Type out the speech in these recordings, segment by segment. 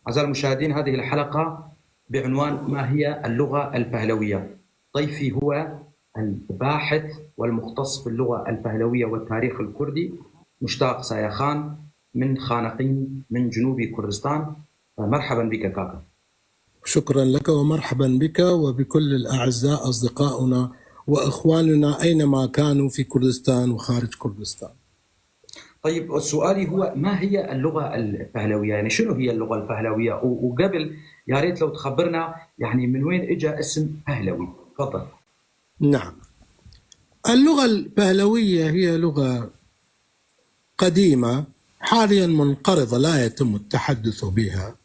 أعزائي المشاهدين، هذه الحلقة بعنوان ما هي اللغة البهلوية. ضيفي هو الباحث والمختص باللغة البهلوية والتاريخ الكردي مشتاق سايخان من خانقين من جنوب كردستان. مرحبا بك كاكا. شكرا لك ومرحبا بك وبكل الأعزاء أصدقائنا وإخواننا أينما كانوا في كردستان وخارج كردستان. طيب، سؤالي هو ما هي اللغة البهلوية؟ يعني شنو هي اللغة البهلوية؟ وقبل يا ريت لو تخبرنا يعني من وين اجى اسم بهلوي؟ تفضل. نعم، اللغة البهلوية هي لغة قديمة حاليا منقرضة لا يتم التحدث بها،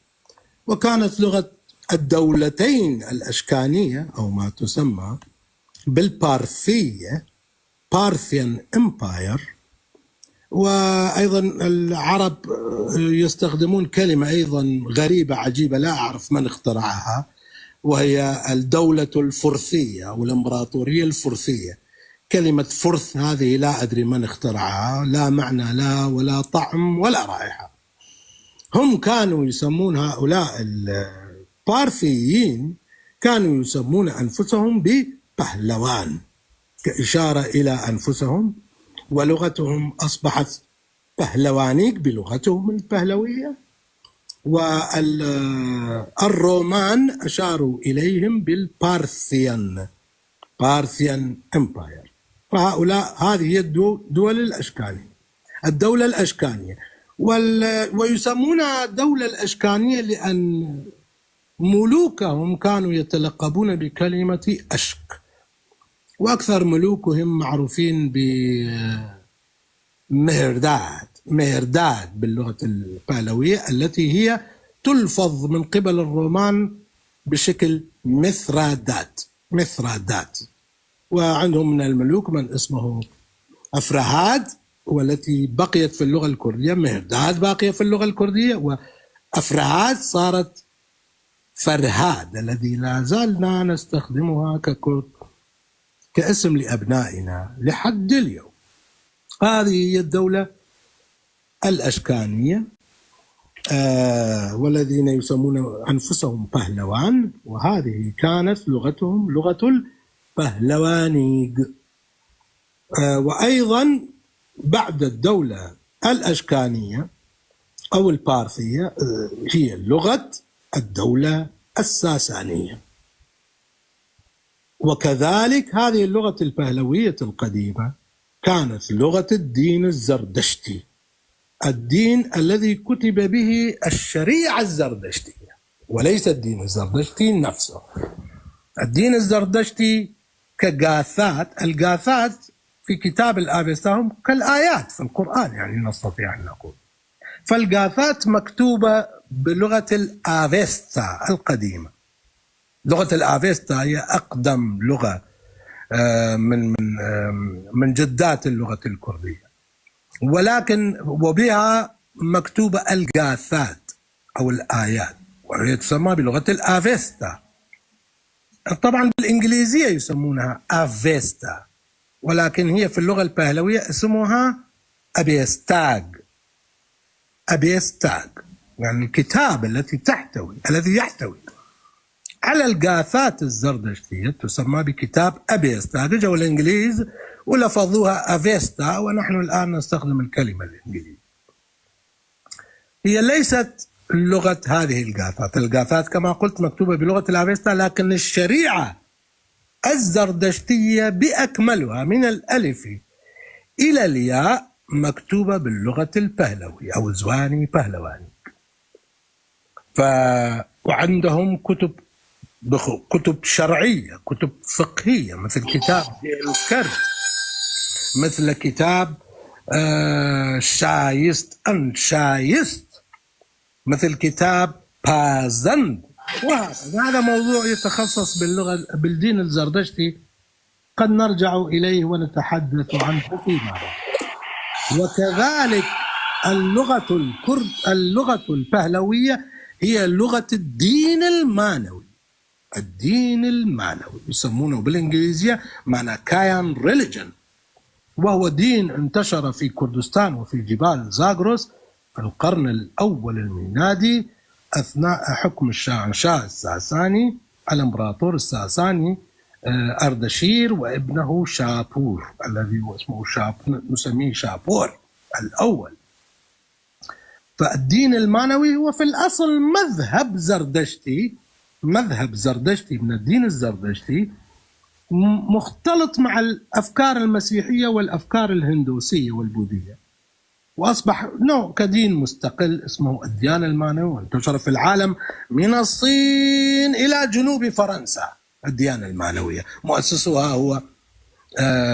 وكانت لغة الدولتين الأشكانية أو ما تسمى بالبارثية Parthian Empire. وأيضا العرب يستخدمون كلمة أيضا غريبة عجيبة لا أعرف من اخترعها، وهي الدولة الفرثية أو الإمبراطورية الفرثية. كلمة فرث هذه لا أدري من اخترعها، لا معنى لا ولا طعم ولا رائحة. هم كانوا يسمون هؤلاء البارثيين كانوا يسمون أنفسهم ببهلوان كإشارة إلى أنفسهم، ولغتهم أصبحت بهلوانيك بلغتهم البهلوية، والرومان أشاروا إليهم بالبارثيان Empire. فهؤلاء هذه هي الدول الأشكانية، الدولة الأشكانية، ويسمونها الدولة الأشكانية لأن ملوكهم كانوا يتلقبون بكلمة أشك، وأكثر ملوكهم معروفين بمهرداد باللغة البهلوية، التي هي تلفظ من قبل الرومان بشكل مثرادات. وعندهم من الملوك من اسمه أفرهاد، والتي بقيت في اللغة الكردية. مهرداد باقية في اللغة الكردية، وأفرهاد صارت فرهاد الذي لا زالنا نستخدمها ككرد كاسم لأبنائنا لحد اليوم. هذه هي الدولة الأشكانية، والذين يسمون أنفسهم بهلوان، وهذه كانت لغتهم لغة البهلوانيق. وأيضا بعد الدولة الأشكانية أو البارثية هي لغة الدولة الساسانية، وكذلك هذه اللغة البهلوية القديمة كانت لغة الدين الزردشتي، الدين الذي كتب به الشريعة الزردشتية وليس الدين الزردشتي نفسه. الدين الزردشتي كغاثات، الغاثات في كتاب الآفستا هم كالآيات في القرآن، يعني نستطيع أن نقول. فالغاثات مكتوبة بلغة الآفستا القديمة. لغة الآفستا هي أقدم لغة من جدات اللغة الكردية، ولكن وبها مكتوبة الغاثات أو الآيات، وهي تسمى بلغة الآفستا. طبعا بالإنجليزية يسمونها آفستا، ولكن هي في اللغة البهلوية اسمها أبيستاغ، يعني الكتاب الذي يحتوي على الغاثات الزردشتية تسمى بكتاب أبيستا. جاءوا الإنجليز ولفظوها أفيستا، ونحن الآن نستخدم الكلمة الإنجليزية. هي ليست لغة هذه الغاثات. الغاثات كما قلت مكتوبة بلغة الأفيستا، لكن الشريعة الزردشتية بأكملها من الألف إلى الياء مكتوبة باللغة البهلوية أو زواني بهلواني. وعندهم كتب شرعية، كتب فقهية، مثل كتاب الكرد، مثل كتاب شايست، مثل كتاب بازند. وهذا موضوع يتخصص بالدين الزردشتي، قد نرجع إليه ونتحدث عنه فيما بعد. وكذلك اللغة البهلوية هي لغة الدين المانوي. يسمونه بالإنجليزية ماناكايان ريليجن، وهو دين انتشر في كردستان وفي جبال زاغروس في القرن الأول الميلادي، أثناء حكم الشاه الساساني الإمبراطور الساساني أردشير وابنه شابور الذي هو اسمه نسميه شابور الأول. فالدين المانوي هو في الأصل مذهب زردشتي من الدين الزردشتي، مختلط مع الأفكار المسيحية والأفكار الهندوسية والبوذية، وأصبح نوع كدين مستقل اسمه الديانة المانوية، وانتشر في العالم من الصين إلى جنوب فرنسا. الديانة المانوية مؤسسها هو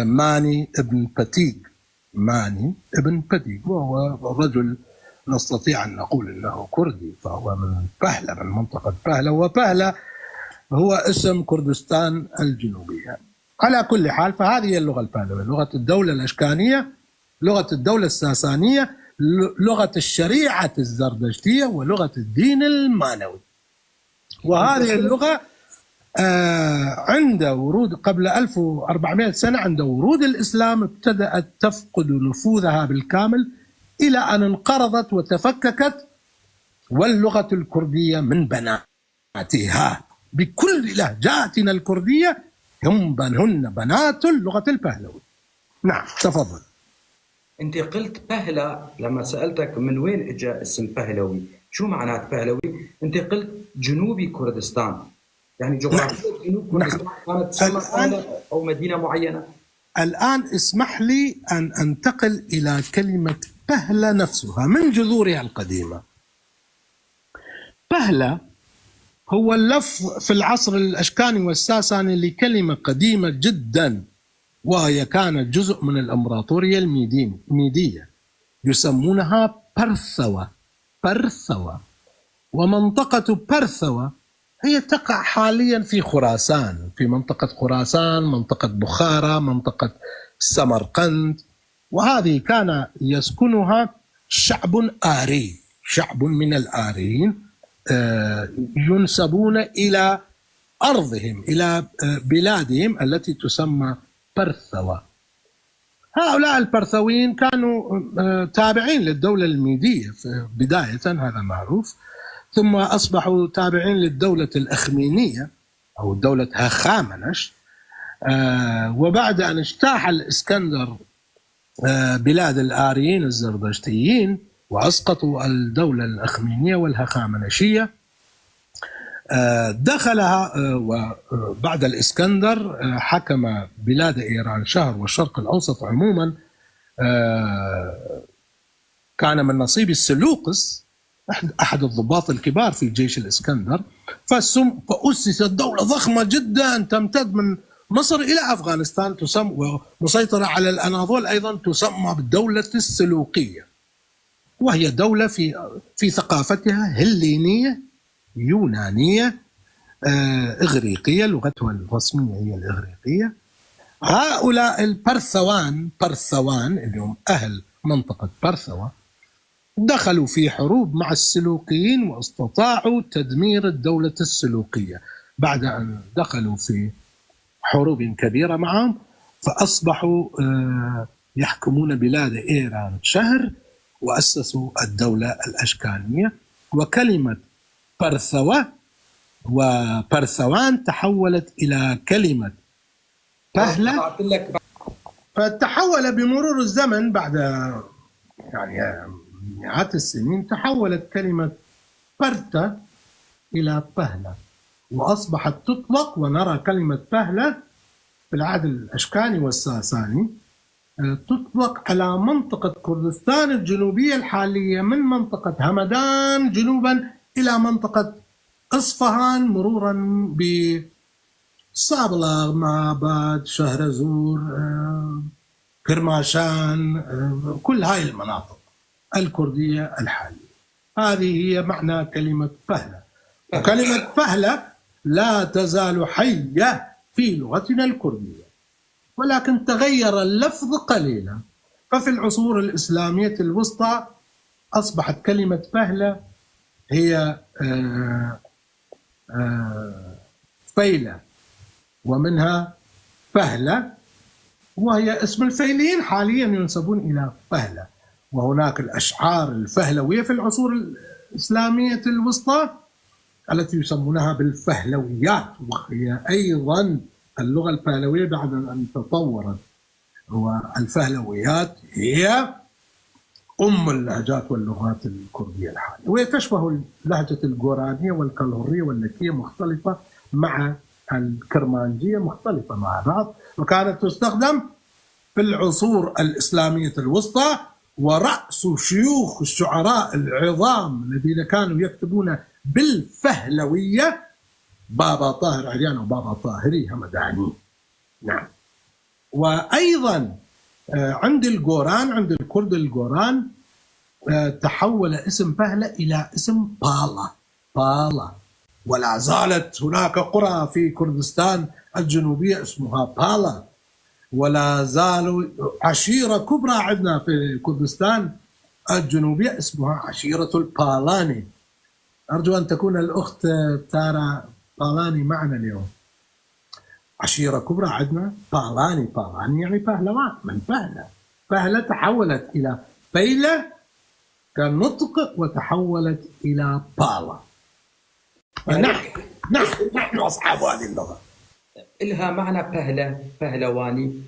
ماني ابن باتيق، وهو رجل نستطيع أن نقول أنه كردي، فهو من بهلة، من منطقة بهلة، وبهلة هو اسم كردستان الجنوبية. على كل حال فهذه اللغة البهلوية، لغة الدولة الأشكانية، لغة الدولة الساسانية، لغة الشريعة الزردشتية، ولغة الدين المانوي. وهذه اللغة عند ورود قبل 1400 سنة، عند ورود الإسلام ابتدأت تفقد نفوذها بالكامل إلى أن انقرضت وتفككت، واللغة الكردية من بناتها بكل لهجاتنا الكردية هن بنات اللغة البهلوية. نعم تفضل. أنت قلت بهلة، لما سألتك من وين إجا اسم بهلوي، شو معنات بهلوي؟ أنت قلت جنوبي كردستان، يعني جغرافيا جنوب كردستان كانت تسمى أو مدينة معينة؟ الآن اسمح لي أن أنتقل إلى كلمة بهلة نفسها من جذورها القديمة. بهلة هو اللفظ في العصر الأشكاني والساساني لكلمة قديمة جدا، وهي كانت جزء من الإمبراطورية الميدية، يسمونها برثوة. ومنطقة برثوة هي تقع حاليا في خراسان، في منطقة خراسان، منطقة بخارى، منطقة سمرقند، وهذه كان يسكنها شعب آري، شعب من الآريين ينسبون إلى أرضهم، إلى بلادهم التي تسمى برثوة. هؤلاء البرثويين كانوا تابعين للدولة الميدية بداية، هذا معروف، ثم أصبحوا تابعين للدولة الأخمينية أو دولة هخامنش، وبعد أن اجتاح الإسكندر بلاد الآريين الزردشتيين وأسقطوا الدولة الأخمينية والهخامنشية، دخلها، وبعد الإسكندر حكم بلاد إيران شهر والشرق الأوسط عموما. كان من نصيب السلوقس أحد الضباط الكبار في جيش الإسكندر، فأسست دولة ضخمة جدا تمتد من مصر إلى أفغانستان، تسمى ومسيطرة على الأناضول أيضا، تسمى بالدولة السلوقية، وهي دولة في ثقافتها هلينية يونانية إغريقية، لغتها الرسمية هي الإغريقية. هؤلاء برثوان اللي هم أهل منطقة برثوة دخلوا في حروب مع السلوقيين واستطاعوا تدمير الدولة السلوقية. بعد أن دخلوا في حروب كبيرة معهم فأصبحوا يحكمون بلاد إيران شهر، وأسسوا الدولة الأشكانية. وكلمة برثوة وبرثوان تحولت إلى كلمة بهلة، فتحول بمرور الزمن بعد يعني مئات السنين، تحولت كلمة برتا إلى بهلة، وأصبحت تطلق، ونرى كلمة بهلة في العهد الأشكاني والساساني تطلق على منطقة كردستان الجنوبية الحالية، من منطقة همدان جنوبا إلى منطقة إصفهان، مرورا بصابلغ، معبد، شهرزور، كرماشان، كل هاي المناطق الكردية الحالية. هذه هي معنى كلمة بهلة. وكلمة بهلة لا تزال حية في لغتنا الكردية، ولكن تغير اللفظ قليلا. ففي العصور الإسلامية الوسطى أصبحت كلمة بهلة هي فيلة، ومنها فهلة، وهي اسم الفيليين حاليا ينسبون إلى فهلة. وهناك الأشعار الفهلوية في العصور الإسلامية الوسطى التي يسمونها بالفهلويات، وهي أيضا اللغة البهلوية بعد أن تطورت. والفهلويات هي أم اللهجات واللغات الكردية الحالية، وهي تشبه اللهجة الجورانية والكالهورية واللكية، مختلفة مع الكرمانجية، مختلفة مع بعض، وكانت تستخدم في العصور الإسلامية الوسطى. ورأس شيوخ الشعراء العظام الذين كانوا يكتبون بالفهلوية بابا طاهر عريان وبابا طاهري همداني. نعم. وأيضا عند الجوران، عند الكرد الجوران، تحول اسم بهلة إلى اسم بالا، ولا زالت هناك قرى في كردستان الجنوبية اسمها بالا، ولا زالوا عشيرة كبرى عندنا في كردستان الجنوبية اسمها عشيرة البالاني. أرجو أن تكون الأخت تارا بالاني معنا اليوم. عشيرة كبرى عندنا بالاني يعني پهلوان من بهلة تحولت إلى فيلة كالنطق وتحولت إلى بالا. نحن أصحاب هذه اللغة. إلها معنى پهلواني.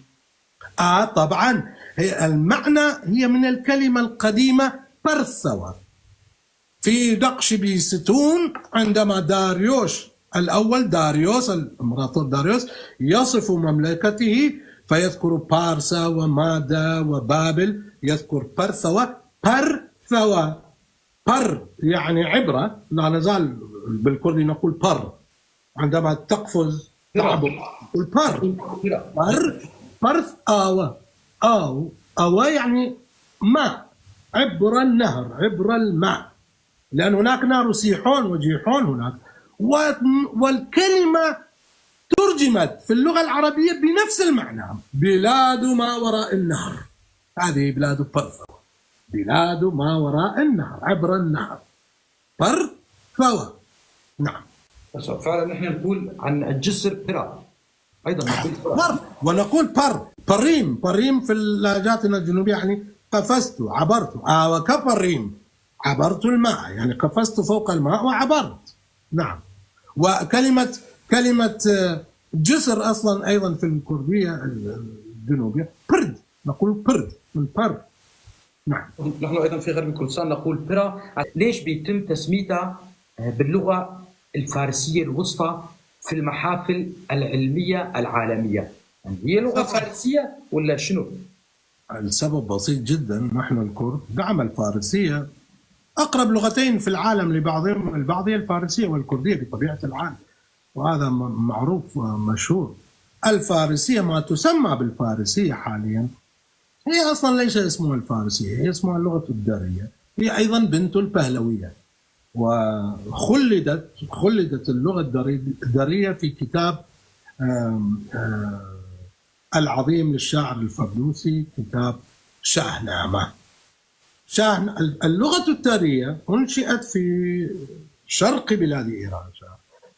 طبعا هي المعنى هي من الكلمة القديمة برثوة. في دقشبي ستون عندما داريوش الأول، داريوس الإمبراطور داريوس، يصف مملكته فيذكر بارسا ومادا وبابل، يذكر برثوة. بر يعني عبرة، لا نزال بالكردي نقول بر عندما تقفز تعبر، برث آوى يعني ماء، عبر النهر، عبر الماء، لأن هناك نهر سيحون وجيحون هناك. والكلمة ترجمت في اللغة العربية بنفس المعنى، بلاد ما وراء النهر. هذه بلاد برثوة، بلاد ما وراء النهر، عبر النهر، برثوة. نعم. فعلا نحن نقول عن الجسر برا، أيضا نقول بر، ونقول بريم في اللهجاتنا الجنوبية يعني قفزت، عبرت. وكبريم عبرت الماء، يعني قفزت فوق الماء وعبرت. نعم. وكلمة جسر أصلا أيضا في الكردية الجنوبية برد، نقول برد من بر. نعم. نحن أيضا في غرب كردستان نقول برا. ليش بيتم تسميتها باللغة الفارسية الوسطى في المحافل العلمية العالمية؟ يعني هي لغة فارسية ولا شنو؟ السبب بسيط جدا، نحن الكرد نعم الفارسية أقرب لغتين في العالم لبعضهم البعض هي الفارسية والكردية بطبيعة الحال، وهذا معروف ومشهور. الفارسية ما تسمى بالفارسية حاليا هي أصلا ليس اسمها الفارسية، هي اسمها اللغة الدارية، هي أيضا بنت البهلوية، وخلدت اللغة الدارية في كتاب العظيم للشاعر الفردوسي، كتاب شاهنامة. اللغة الدارية أنشئت في شرق بلاد إيران،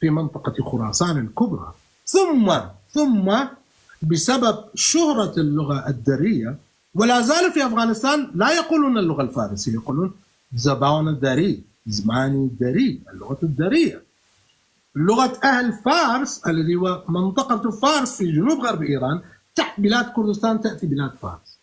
في منطقة خراسان الكبرى، ثم بسبب شهرة اللغة الدارية، ولا زال في أفغانستان لا يقولون اللغة الفارسية، يقولون زبان الداري، زماني داري، اللغة الدارية. لغة أهل فارس الذي هو منطقة فارس في جنوب غرب إيران تحت بلاد كردستان تأتي بلاد فارس.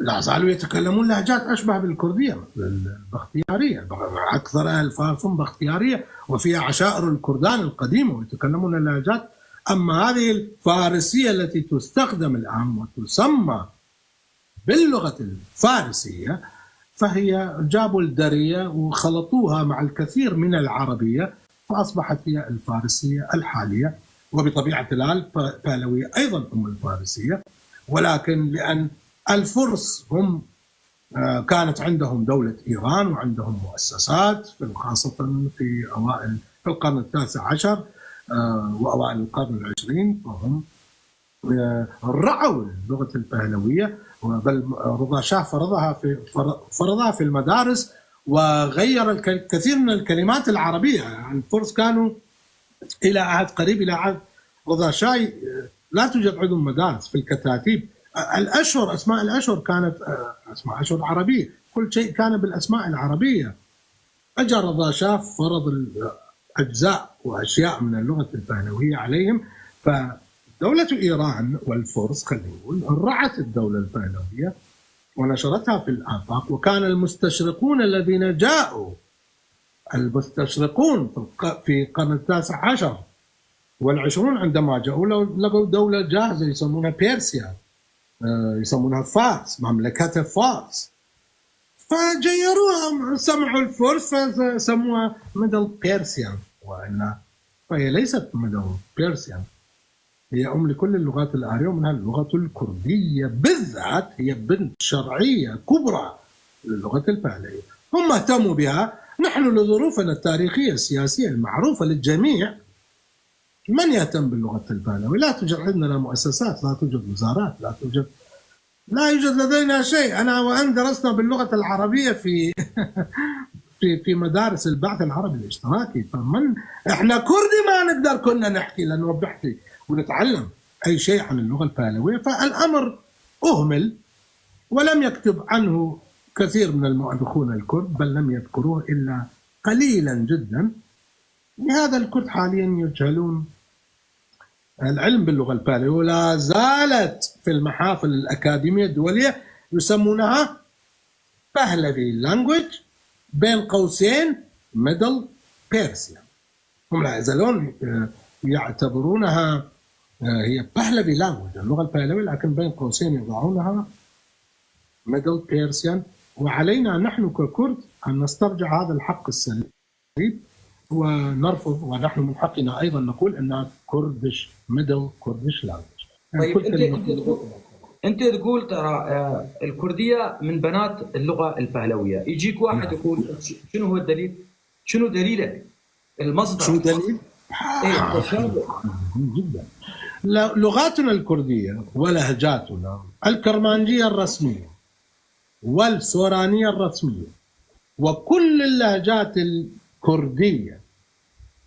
لا زالوا يتكلمون لهجات أشبه بالكردية، البختيارية، أكثر أهل فارس بختيارية، وفيها عشائر الكردان القديمة ويتكلمون اللهجات. أما هذه الفارسية التي تستخدم الآن وتسمى باللغة الفارسية فهي جابوا الدارية وخلطوها مع الكثير من العربية فأصبحت هي الفارسية الحالية. وبطبيعة الحال بهلوية أيضا هم الفارسية، ولكن لأن الفرس هم كانت عندهم دولة إيران وعندهم مؤسسات خاصة في أوائل في القرن التاسع عشر وأوائل القرن العشرين، فهم رعوا اللغة البهلوية، بل رضا شاه فرضها في المدارس وغير الكثير من الكلمات العربية. يعني الفرس كانوا إلى عهد قريب، إلى عهد رضا شاه لا توجد عندهم مدارس. في الكتاتيب الأشهر، أسماء الأشهر كانت أسماء أشهر عربية، كل شيء كان بالأسماء العربية. أجا رضا شاه فرض أجزاء وأشياء من اللغة البهلوية عليهم، فدولة إيران والفرس خلينا نقول رعت الدولة البهلوية ونشرتها في الآفاق. وكان المستشرقون الذين جاءوا، المستشرقون في القرن التاسع عشر والعشرون عندما جاءوا لقوا دولة جاهزة يسمونها بيرسيا، يسمونها فارس، مملكة فارس، فجيروها، سمعوا الفرس فسموها ميدل بيرسيان، وإلا فهي ليست ميدل بيرسيان، هي أم لكل اللغات الآرية، ومنها اللغة الكردية بالذات هي بنت شرعية كبرى للغة البهلوية. هم اهتموا بها. نحن لظروفنا التاريخية السياسية المعروفة للجميع من يهتم باللغة البهلوية؟ لا توجد عندنا مؤسسات، لا توجد وزارات، لا يوجد لدينا شيء. أنا وأن درسنا باللغة العربية في مدارس البعث العربي الاشتراكي، فمن إحنا كردي ما نقدر كنا نحكي لنوضح ونتعلم أي شيء عن اللغة البهلوية. فالأمر أهمل ولم يكتب عنه كثير من المؤرخون الكرد، بل لم يذكروه إلا قليلا جدا. لهذا الكرد حاليا يجهلون العلم باللغة البهلوية، ولا زالت في المحافل الأكاديمية الدولية يسمونها بهلوي لانجويج بين قوسين ميدل بيرسيان. هم لا يزالون يعتبرونها هي بهلوي لانجويج اللغة البهلوية، لكن بين قوسين يضعونها ميدل بيرسيان. وعلينا نحن ككرد أن نسترجع هذا الحق السليم ونرفض، ونحن من حقنا أيضا نقول أنها كردش ميدل كردش لانجويج. طيب أنت تقول ترى الكردية من بنات اللغة البهلوية، يجيك واحد يقول شنو هو الدليل؟ شنو دليلك؟ المصدر شنو دليل؟ تشابه جدا. لغاتنا الكردية ولهجاتنا الكرمانجية الرسمية والسورانية الرسمية وكل اللهجات الكردية،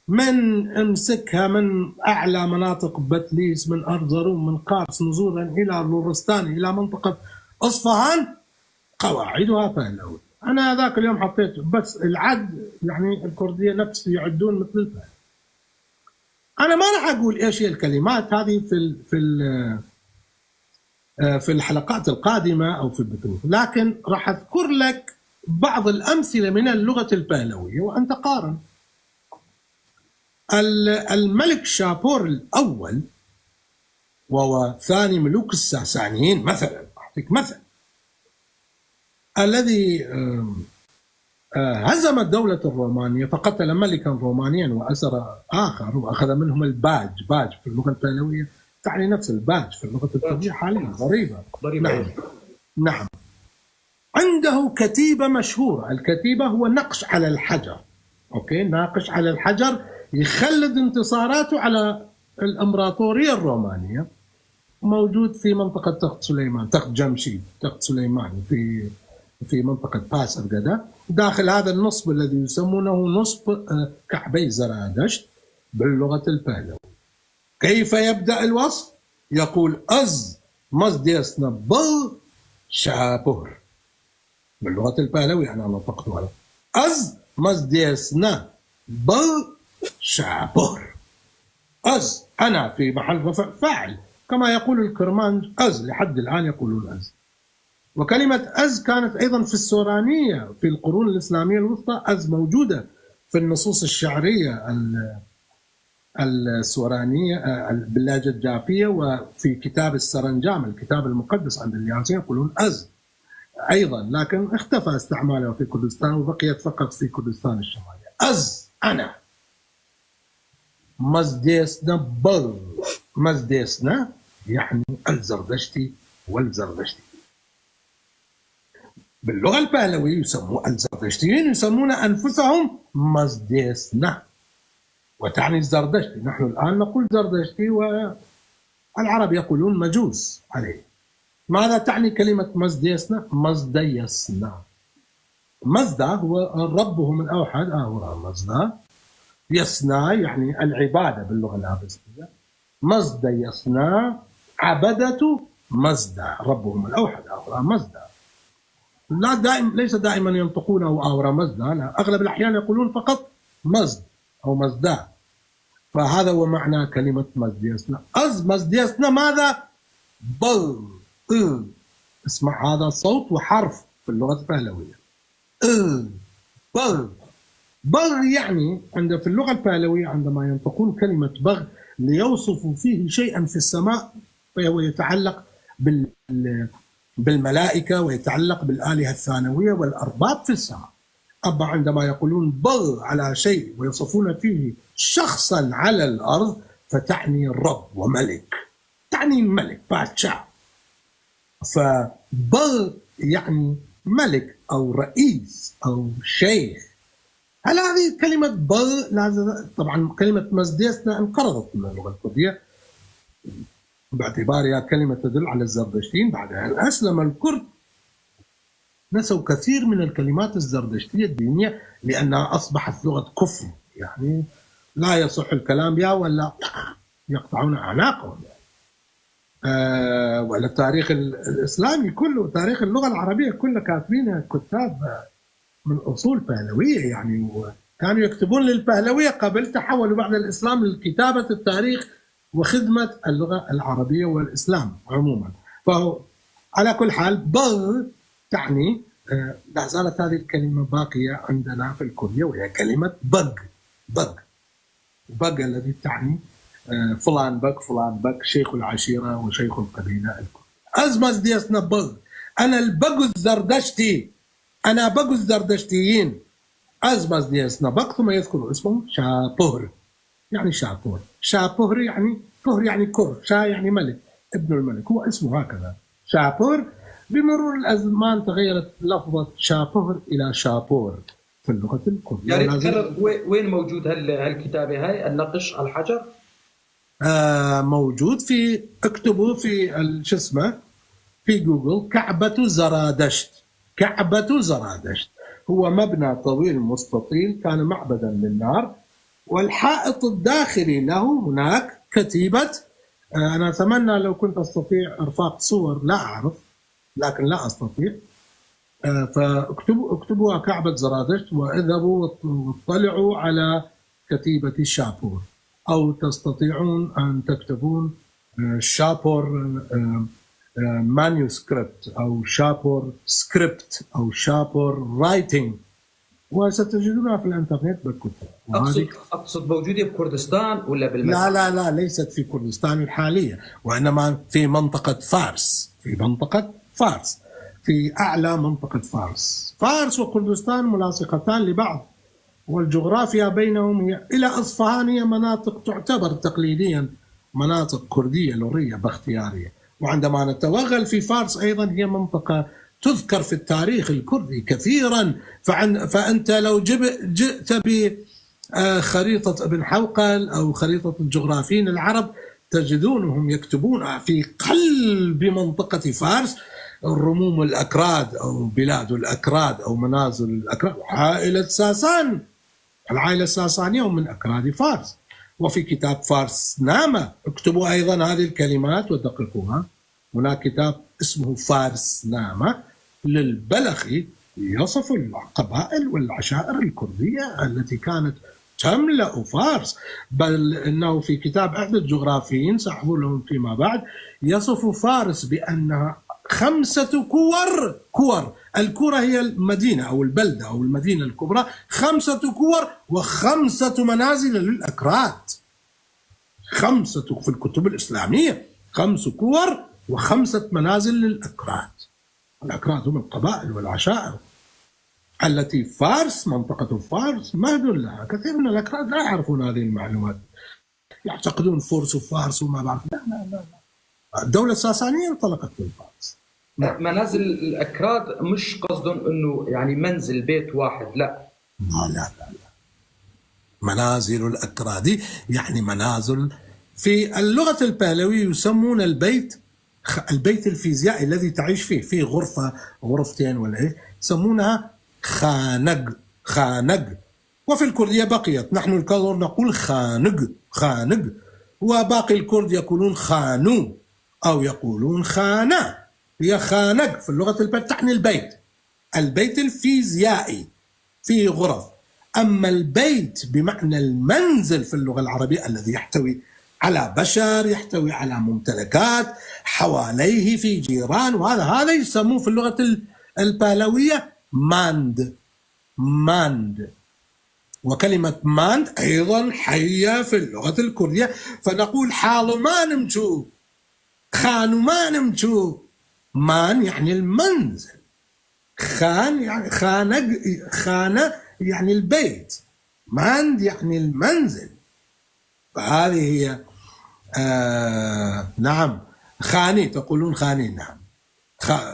من امسكها من أعلى مناطق بتليس، من أرزروم، من قارس نزولا إلى لورستان إلى منطقة أصفهان، قواعدها بهلوية. أنا ذاك اليوم حطيت بس العد، يعني الكردية نفس يعدون مثل البهلوية. أنا ما راح أقول إيش هي الكلمات هذه في الحلقات القادمة أو في البثوث، لكن راح أذكر لك بعض الأمثلة من اللغة البهلوية وأنت قارن. الملك شابور الأول وهو ثاني ملوك الساسانيين مثلا، أعطيك مثل، الذي هزم الدولة الرومانية فقتل ملكا رومانيا وأسر آخر وأخذ منهم الباج. باج في اللغة البهلوية تعني نفس الباج في اللغة الكردية حاليا، ضريبة. نعم. عنده كتيبة مشهورة، الكتيبة هو نقش على الحجر، أوكي، ناقش على الحجر يخلد انتصاراته على الإمبراطورية الرومانية. موجود في منطقة تخت سليمان، تخت جمشيد، تخت سليمان في منطقة باس أرقدة، داخل هذا النصب الذي يسمونه نصب كعبي زرادشت باللغة البهلوية. كيف يبدأ الوصف؟ يقول أز مزديسنا بل شابور باللغة البهلوية. أنا نطقتها أز مزديسنا بل شابور. أز أنا في محل رفع فاعل، كما يقول الكرمانج أز، لحد الآن يقولون أز. وكلمة أز كانت أيضا في السورانية في القرون الإسلامية الوسطى، أز موجودة في النصوص الشعرية السورانية باللهجة الجافية، وفي كتاب السرنجام الكتاب المقدس عند اليانسيين يقولون أز أيضا، لكن اختفى استعماله في كردستان وبقيت فقط في كردستان الشمالية. أز أنا، مزديسنا بل، مزديسنا يعني الزردشتي والزردشتي. باللغة البهلوية يسموا الزردشتيين يسمون أنفسهم مزديسنا، وتعني الزردشتي. نحن الآن نقول زردشتي والعرب يقولون مجوس عليه. ماذا تعني كلمة مزديسنا؟ مزديسنا. مزدا هو ربهم الأوحد، هو مزدا. يسنا يعني العبادة باللغة العربية. مزدا يسنا عبدة مزدا، ربهم الأوحد مزدا. لا دائم، ليس دائما ينطقونه أورا مزدا، لا، أغلب الأحيان يقولون فقط مزد أو مزدا. فهذا هو معنى كلمة مزديسنا. مزديسنا ماذا؟ بل. اسمع هذا صوت وحرف في اللغة البهلوية. بل. بغ يعني في اللغة البهلوية عندما ينطقون كلمة بغ ليوصفوا فيه شيئا في السماء، فهو يتعلق بالملائكة ويتعلق بالآلهة الثانوية والأرباب في السماء. أما عندما يقولون بغ على شيء ويصفون فيه شخصا على الأرض فتعني الرب وملك، تعني ملك باتشا. فبغ يعني ملك أو رئيس أو شيخ. هل هذه كلمة بغ طبعا كلمة مزديسنا انقرضت من اللغة الكردية باعتبارها كلمة تدل على الزردشتيين. بعد أن أسلم الكرد نسوا كثير من الكلمات الزردشتية الدينية لأنها أصبحت لغة كفر، يعني لا يصح الكلام بها ولا يقطعون أعناقهم. ولا التاريخ الإسلامي كله، تاريخ اللغة العربية كله كاتبين كتاب من أصول بهلوية، يعني كانوا يكتبون للبهلوية قبل، تحولوا بعد الإسلام لكتابة التاريخ وخدمة اللغة العربية والإسلام عموما. فهو على كل حال بغ تعني لا زالت هذه الكلمة باقية عندنا في الكردية، وهي كلمة بغ. بغ الذي تعني فلان بغ فلان بغ، شيخ العشيرة وشيخ القبيلة الكردية. أزمز ديسنا بغ، أنا البغ الزردشتي، أنا بغ الزردشتيين. أزمز ديسنا بغ، ثم يذكر اسمه شابهر، يعني شابهر. شابهر يعني كهر، يعني كر، شا يعني ملك، ابن الملك، هو اسمه هكذا شابهر. بمرور الأزمان تغيرت لفظة شابهر إلى شابور في اللغة الكردية. يعني تكرر وين موجود هالكتابة هاي النقش على الحجر؟ موجود في، اكتبوا في شو اسمه في جوجل كعبة زرادشت. كعبة زرادشت هو مبنى طويل مستطيل كان معبدا للنار، والحائط الداخلي له هناك كتيبة. أنا أتمنى لو كنت أستطيع إرفاق صور، لا أعرف لكن لا أستطيع. فاكتبوا كعبة زرادشت واذهبوا واطلعوا على كتيبة الشابور، أو تستطيعون أن تكتبون شابور مانيوسكريبت أو شابور سكريبت أو شابور رايتنج، وستجدونها في الانترنت بالكتب. أقصد موجودة بكردستان ولا بالمدينة؟ لا ليست في كردستان الحالية، وإنما في منطقة فارس، في منطقة فارس، في أعلى منطقة فارس. فارس وكردستان ملاصقتان لبعض، والجغرافيا بينهم هي إلى أصفهان هي مناطق تعتبر تقليديا مناطق كردية لورية باختيارية. وعندما نتوغل في فارس أيضا هي منطقة تذكر في التاريخ الكردي كثيرا. فأنت لو جئت بخريطة ابن حوقل أو خريطة الجغرافيين العرب تجدونهم يكتبون في قلب منطقة فارس الرموم الأكراد أو بلاد الأكراد أو منازل الأكراد، عائلة ساسان، العائلة الساسانية ومن أكراد فارس. وفي كتاب فارس نامة اكتبوا أيضا هذه الكلمات ودققوها. هناك كتاب اسمه فارس نامة للبلخي يصف القبائل والعشائر الكردية التي كانت تملأ فارس. بل إنه في كتاب أحد الجغرافيين سأحضر لهم فيما بعد يصف فارس بأنها 5 كور. الكرة هي المدينة أو البلدة أو المدينة الكبرى، 5 كور و5 منازل للأكراد. 5 في الكتب الإسلامية، 5 كور و5 منازل للأكراد. الأكراد هم القبائل والعشائر التي فارس، منطقة فارس مهد لها. كثير من الأكراد لا يعرفون هذه المعلومات، يعتقدون فرس وفارس وما بعد. لا. الدولة الساسانية انطلقت من فارس. منازل الأكراد مش قصدهم أنه يعني منزل بيت واحد، لا. منازل الأكراد يعني منازل. في اللغة البهلوية يسمون البيت الفيزيائي الذي تعيش فيه، في غرفة غرفتين ولا إيه، يسمونها خانق. وفي الكردية بقيت، نحن الكرد نقول خانق، وباقي الكرد يقولون خانو أو يقولون خانا. هي خانق في اللغة البهلوية تعني البيت، البيت الفيزيائي فيه غرف. أما البيت بمعنى المنزل في اللغة العربية الذي يحتوي على بشر، يحتوي على ممتلكات حواليه في جيران، وهذا يسموه في اللغة البهلوية ماند. ماند. وكلمة ماند أيضا حية في اللغة الكردية، فنقول حالو ما نمتو، خانو ما نمتو. مان يعني المنزل، خان يعني خانة يعني البيت، ماند يعني المنزل. فهذه هي نعم خاني، تقولون خاني. نعم.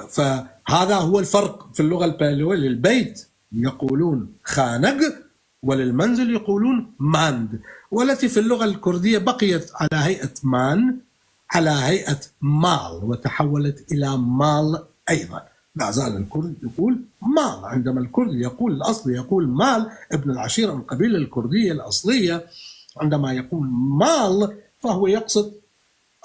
فهذا هو الفرق في اللغة البهلوية. للبيت يقولون خانق، وللمنزل يقولون ماند، والتي في اللغة الكردية بقيت على هيئة مان، على هيئة مال، وتحولت إلى مال أيضا. لا زال الكرد يقول مال. عندما الكرد يقول الأصل يقول مال، ابن العشيرة من القبيلة الكردية الأصلية، عندما يقول مال فهو يقصد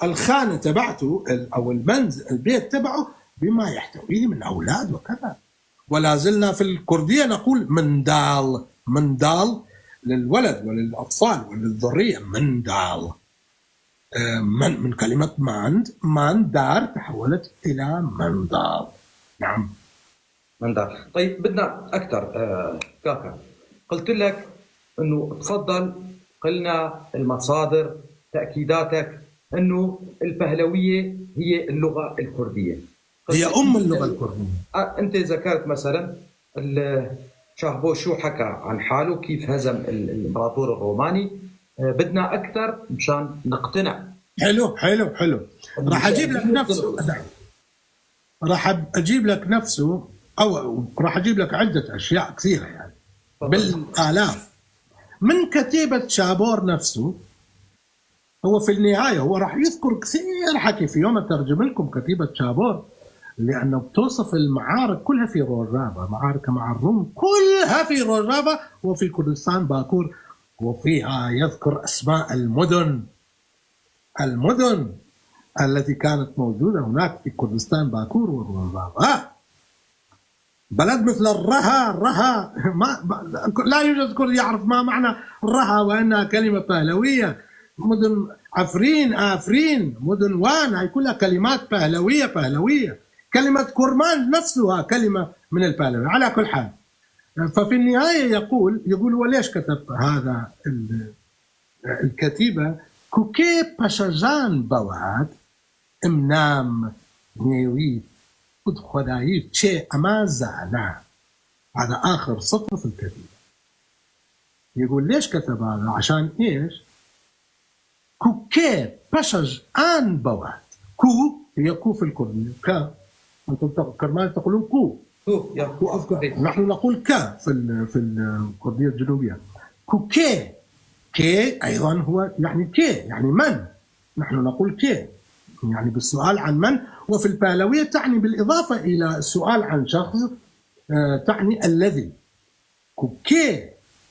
الخانة تبعته أو المنزل البيت تبعه بما يحتويه من أولاد وكذا. ولا زلنا في الكردية نقول مندال. مندال للولد وللأطفال وللذرية. مندال من كلمة ماند دار تحولت إلى مندال. نعم. مندار. طيب بدنا أكثر. كاكا قلت لك أنه تفضل قلنا المصادر تأكيداتك أنه البهلوية هي اللغة الكردية، هي اللغة الكردية. أنت ذكرت مثلا شاهبو شو حكى عن حاله كيف هزم الإمبراطور الروماني. بدنا أكثر مشان نقتنع. حلو حلو حلو. راح أجيب لك نفسه، راح أجيب لك نفسه، أو راح أجيب لك عدة أشياء كثيرة يعني بالآلاف من كتيبة شابور نفسه. هو في النهاية هو راح يذكر كثير حكي في يوم أترجم لكم كتيبة شابور، لأنه بتوصف المعارك كلها في روجافا، معارك مع الروم كلها في روجافا وفي كردستان باكور، وفيها يذكر أسماء المدن التي كانت موجودة هناك في كردستان باكور وروجافا. بلد مثل الرها لا يوجد كرد يعرف ما معنى الرها وأنها كلمة بهلوية. مدن عفرين، آفرين، مدن وان، هي كلها كلمات بهلوية. كلمة كرمان نفسها كلمة من البهلوية. على كل حال، ففي النهاية يقول وليش كتب هذا الكتيبة؟ كوكي باشاجان بواد امنام نيويف قد خدايف شيء أما زانا. هذا آخر سطر في الكتيبة. يقول ليش كتب هذا؟ عشان إيش؟ كوكي باشاج آن بواد. كو هي كو في الكردية، كا أنتم كرمان تقولون كو أفكار. نحن نقول كا في الكردية الجنوبية. كوكي كي أيضا هو يعني كي يعني من. نحن نقول كي يعني بالسؤال عن من، وفي البهلوية تعني بالإضافة إلى السؤال عن شخص تعني الذي. كوكي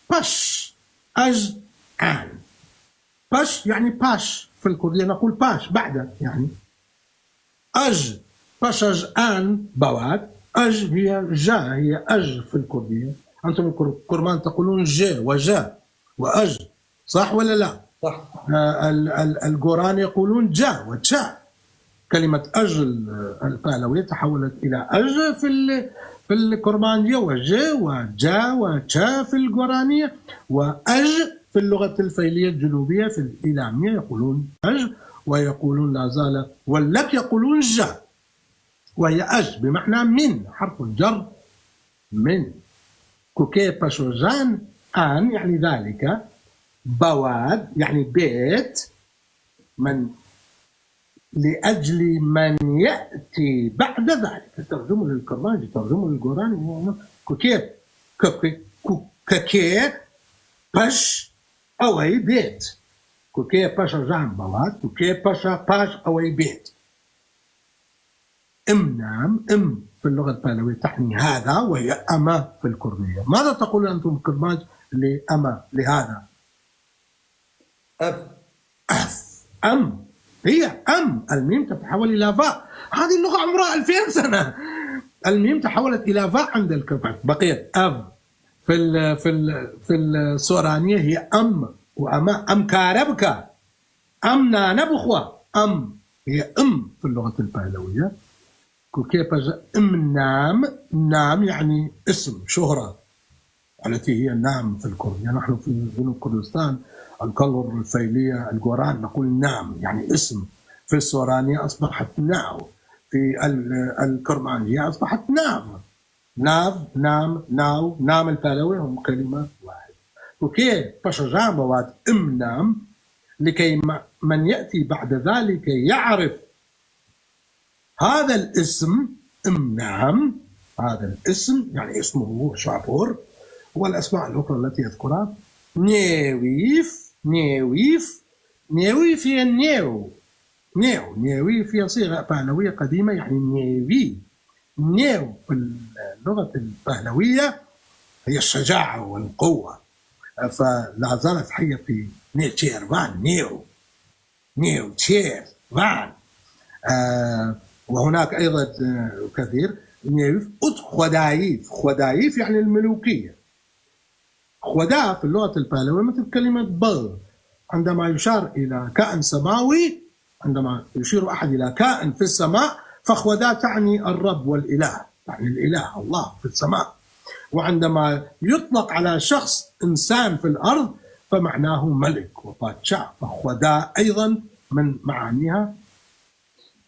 باش أج آن. باش يعني باش في الكردية نقول باش بعد يعني. أج باشاج آن بواد. أج هي جا، هي أج في الكردية. أنتم الكرمان تقولون جا وجا وأج، صح ولا لا؟ صح. الجوران يقولون جا وجا. كلمة أج البهلوية تحولت إلى أج في الكرمانية، وجا وجا وجا في الجورانية، وأج في اللغة الفيلية الجنوبية في الإيلامية يقولون أج، ويقولون لا زال واللك يقولون جا، وهي أج بمعنى من، حرف الجر من. كوكي باشوجان آن يعني ذلك، بواد يعني بيت، من لأجل من يأتي بعد ذلك. ترجمه للكرماني، ترجمه للجوراني. كوكي كوكي باش أوي بيت. كوكي باشا جان بواد، كوكي باشا باش أوي بيت. نعم في اللغة البهلوية تعني هذا، وهي أما في الكردية. ماذا تقول أنتم كرماج لأما لهذا؟ هي الميم تتحول إلى فاء. هذه اللغة عمرها 2000 سنة. الميم تحولت إلى فاء عند الكرمان، بقيت أف. في السورانية هي أم وأما، أم كاربكا، أم نانبخوة، أم هي أم في اللغة البهلوية. كيف أم نام، نام يعني اسم شهرة التي هي نام في الكردية. نحن في جنوب كردستان الكلر، الفيلية، الجوران نقول نام يعني اسم. في السورانية أصبحت ناو، في الكرمانية أصبحت ناف. ناف، نام، ناو، نام البهلوي هم كلمة واحدة. وكيف بشجان بوات أم نام لكي من يأتي بعد ذلك يعرف هذا الاسم أم نام. هذا الاسم يعني اسمه هو شابور، والأسماء الأخرى التي يذكرها نيويف. نيويف، نيويف هي النيو، نيويف هي صيغة بهلوية قديمة يعني نيوي. نيو في اللغة البهلوية هي الشجاعة والقوة، فلا زالت حية في نيتشير فان، نيو تشير فان. وهناك أيضا كثير نيويف. خدايف، خدايف يعني الملوكية. خدا في اللغة البهلوية مثل كلمة بغ، عندما يشار إلى كائن سماوي، عندما يشير أحد إلى كائن في السماء فخدا تعني الرب والإله، يعني الإله الله في السماء. وعندما يطلق على شخص إنسان في الأرض فمعناه ملك وباتشا، فخدا أيضا من معانيها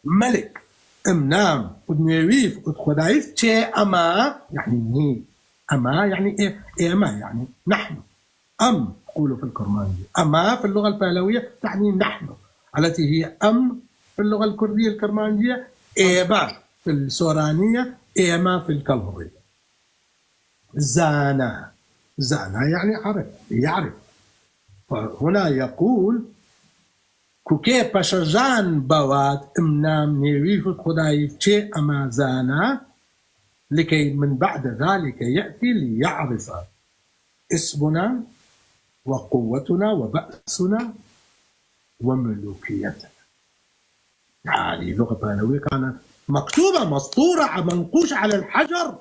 ملك. امنام ودنيويف ودخدايف تشي أما يعني ني، أما يعني إيه؟ أما يعني نحن. أم تقولوا في الكرمانية، أما في اللغة البهلوية تعني نحن، التي هي أم في اللغة الكردية الكرمانية، إيبا في السورانية، إيما في الكلهرية. زانا، زانا يعني عرف، يعرف. فهنا يقول كوكي باشجان بوات امنام نيويف خدايف تشي أما زانا لكي من بعد ذلك يأتي ليعرف اسمنا وقوتنا وبأسنا وملوكيتنا. يعني لغة بهلوية كانت مكتوبة مسطورة منقوش على الحجر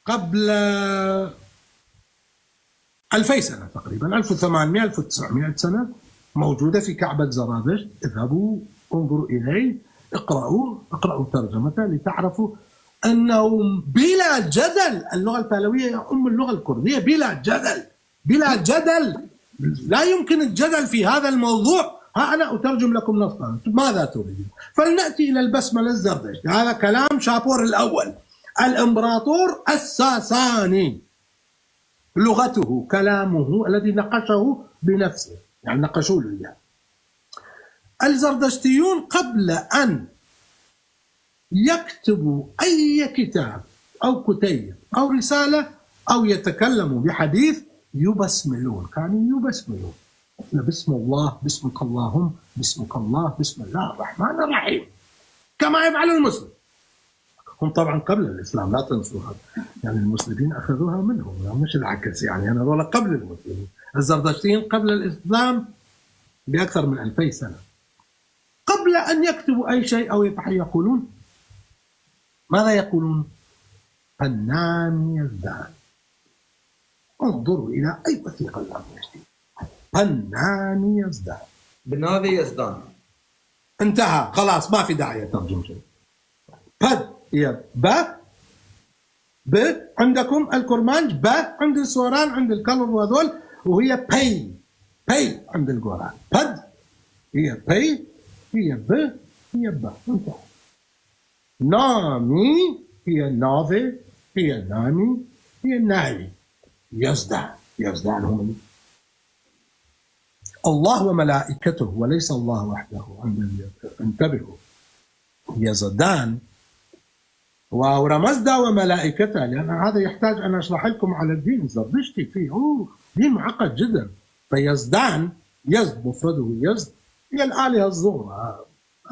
قبل 2000 سنة تقريبا، 1800 1900 سنة، موجودة في كعبة زرادشت. اذهبوا انظروا إليه، اقرأوا ترجمته لتعرفوا أنه بلا جدل اللغة البهلوية أم اللغة الكردية، بلا جدل، بلا جدل، لا يمكن الجدل في هذا الموضوع. ها أنا أترجم لكم نصا، ماذا تريدون؟ فلنأتي إلى البسملة الزردشتي. هذا كلام شابور الأول، الإمبراطور الساساني، لغته، كلامه الذي نقشه بنفسه، يعني نقشوا له إياه. الزردشتيون قبل أن يكتبوا أي كتاب أو كتيب أو رسالة أو يتكلموا بحديث يبسملون، كانوا يبسملون. بسم الله، باسمك اللهم، باسمك الله، بسم الله الرحمن الرحيم، كما يفعل المسلم. هم طبعا قبل الإسلام، لا تنسوا هذا، يعني المسلمين أخذوها منهم، يعني مش العكس، يعني أنا ولا قبل المسلمين. الزردشتيين قبل الإسلام بأكثر من 2000 سنة، قبل أن يكتبوا أي شيء أو يقولون ماذا يقولون؟ فنان يزدان. انظروا إلى أي وثيقة الآن يجدي، فنان يزدان، بالنادي يزدان، انتهى خلاص، ما في داعي ترجم شيء. بد هي ب عندكم الكرمانج، ب عند السوران، عند الكلر وهذول، وهي بي عند الجوران. بد هي بي، هي ب، هي ب، انتهى. نامي هي نافي، هي نامي، هي ناوي. يزدان هم الله وملائكته وليس الله وحده. انتبهوا، يزدان ورمزدا وملائكته، لأن هذا يحتاج أن أشرح لكم على الدين الزردشتي فيه، دين معقد جدا. فيزدان، يزد مفرده يزد، هي الآلهة الصغرى،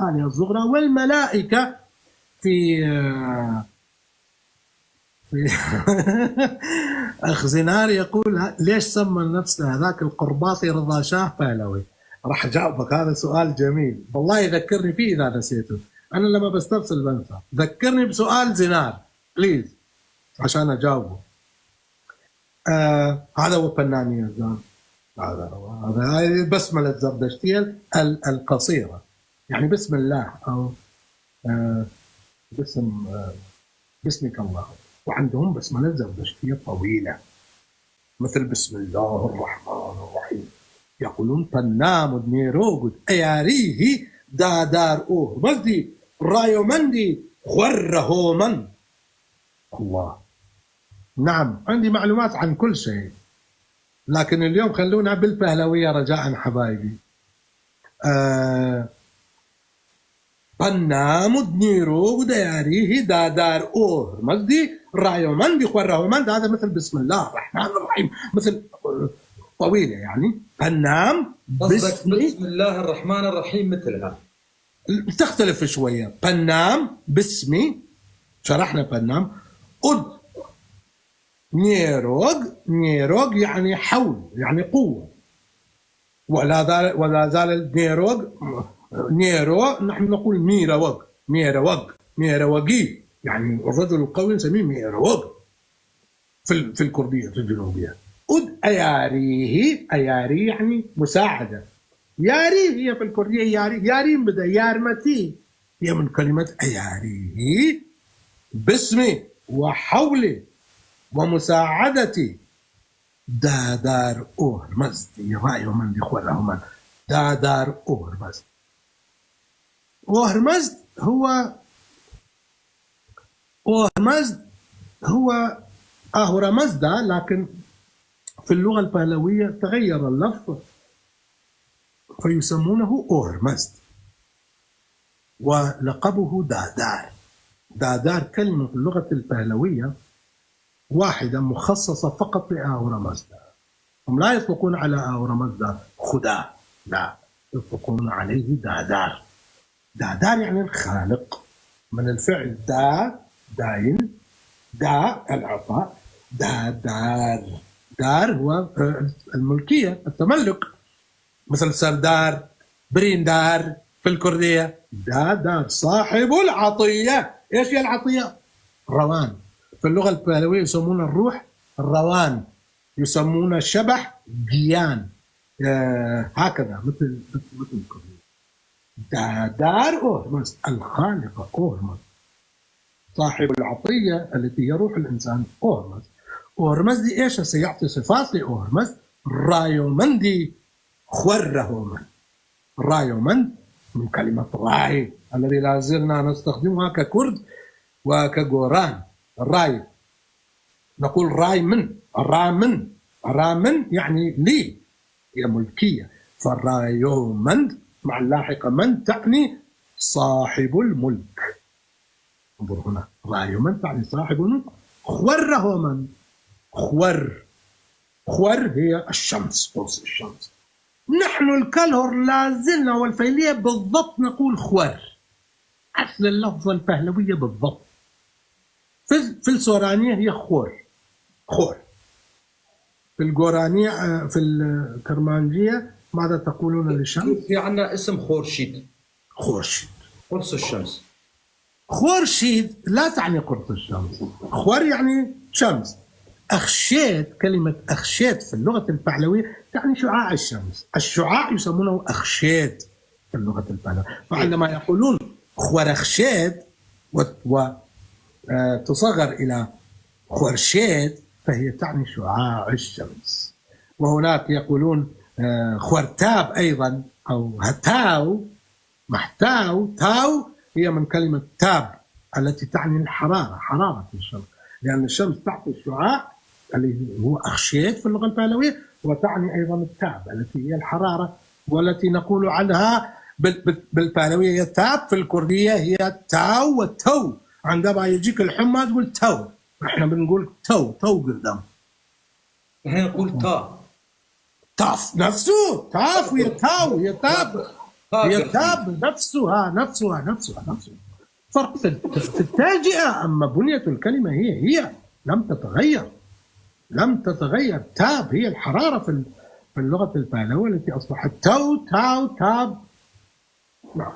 الآلهة الصغرى. والملائكة في أخ زنار يقول ليش سمى نفسه هذاك القرباطي رضا شاه بهلوي؟ راح أجاوبك، هذا سؤال جميل والله، يذكرني فيه إذا نسيته. أنا لما بسترسل بنسى، ذكرني بسؤال زنار بليز عشان اجاوبه. هذا هو فنان يزدان، هذا هاي البسمله الزردشتيه القصيره، يعني بسم الله او باسمك الله. وعندهم بسمله زردشتيه طويله مثل بسم الله الرحمن الرحيم، يقولون فنام نيروغد اياريه دادار اوه مزدي رايو مندي خوره من. الله، نعم عندي معلومات عن كل شيء، لكن اليوم خلونا بالفهلوية رجاء حبايبي. فنام نيروغد اياريه دادار اوه مزدي رايو مندي خوره من. هذا مثل بسم الله الرحمن الرحيم، مثل طويلة يعني. فنام بسم الله الرحمن الرحيم مثلها تختلف شوية. فنام باسمي، شرحنا فنام. أد نيروغ يعني حول، يعني قوة. ولا زال نيرو نحن نقول ميروغي، يعني الرجل القوي نسميه ميروغ في الكردية في الجنوبية. أد أياريه، أياري يعني مساعدة. ياري هي في الكردية ياري بدا يارمتي، هي من كلمة أياريه باسمي وحولي ومساعدتي. دادار أورمزد رايو من دي خوالهما دادار أورمزد. أورمزد هو أهورمزدا، لكن في اللغة البهلوية تغير اللفظ فيسمونه أورمزد، ولقبه دادار. دادار كلمة في اللغة البهلوية واحدة مخصصة فقط لأهورمزدا. هم لا يطلقون على أهورمزدا خدا، لا، يطلقون عليه دادار. دادار يعني الخالق، من الفعل داين، العطاء، دار هو الملكية، التملك، مثل سردار، بريندار في الكردية. دار صاحب العطية. ايش هي العطية؟ روان. في اللغة البهلوية يسمون الروح الروان، يسمون الشبح جيان، هكذا مثل الكردية. دار أورمزد الخالق أورمزد، صاحب العطية التي هي روح الإنسان أورمزد. أورمزد إيش سيعطي صفات لأورمزد؟ رايومندي خوره من. رايومند من كلمة راي الذي لا زلنا نستخدمها ككرد وكجوران. الراي نقول راي من، رامن يعني لي، هي ملكية. فالرايومند مع اللاحقة من تعني صاحب الملك. انظر هنا، رايومند تعني صاحب الملك. خوره من، خور هي الشمس، قرص الشمس. نحن الكلهر لازلنا والفيلية بالضبط نقول خور، أصل اللفظة البهلوية بالضبط. في السورانية هي خور. في الجورانية، في الكرمانجية ماذا تقولون للشمس؟ في عندنا اسم خورشيد. قرص الشمس. خورشيد لا تعني قرص الشمس، خور يعني شمس. أخشيت، كلمة أخشيت في اللغة البهلوية تعني شعاع الشمس. الشعاع يسمونه أخشيت في اللغة البهلوية. فعندما يقولون خورخشيت وتصغر إلى خورشيت فهي تعني شعاع الشمس. وهناك يقولون خورتاب أيضا، أو هتاو، محتاو، تاو هي من كلمة تاب التي تعني الحرارة، حرارة الشمس، لأن الشمس تعطي الشعاع اللي هو أخشيت في اللغة البهلوية، وتعني أيضا التاب التي هي الحرارة، والتي نقول عنها بالبهلوية هي تاب، في الكردية هي تاو وتو. عندما يجيك الحمى تقول تو، احنا بنقول تو قدام، احنا نقول تاف نفسه، تاف وهي تاو، هي تاب، هي تاب نفسها. فرق في التاجئة، أما بنية الكلمة هي لم تتغير. تاب هي الحرارة في اللغة البهلوية التي أصبحت تو، تاو، تاب. نعم.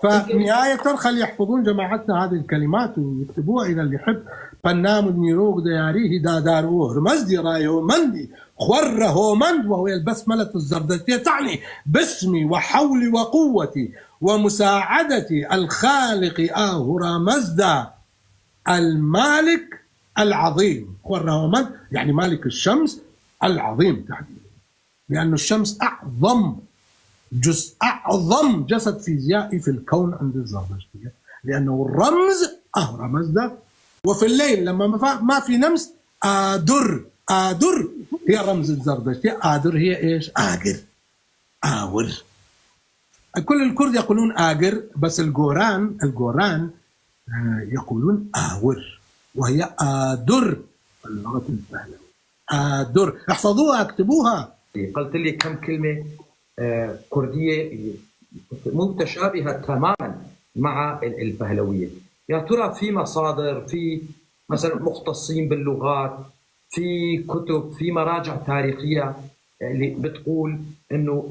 فنهاية خلي يحفظون جماعتنا هذه الكلمات ويكتبوها إلى اللي يحب. قنام نيروغ دياريه داداروه رمزدي رايو مندي خوره مند، وهو البسملة الزردشتية تعني باسمي وحولي وقوتي ومساعدتي الخالق آهورا مزدا المالك العظيم. خوره مند يعني مالك الشمس العظيم تحديدا، لأن الشمس أعظم أعظم جسد فيزيائي في الكون عند الزردشتية، لأنه الرمز أهورا مزدا. وفي الليل لما ما في نمس آدر هي رمز الزردشتية. آدر هي إيش؟ آور. كل الكرد يقولون آجر، بس الجوران يقولون آور، وهي آدر في اللغة البهلوية. آدر، احفظوها اكتبوها. قلت لي كم كلمة كردية متشابهة تماما مع البهلوية. يا ترى في مصادر، في مثلا مختصين باللغات، في كتب، في مراجع تاريخية اللي بتقول انه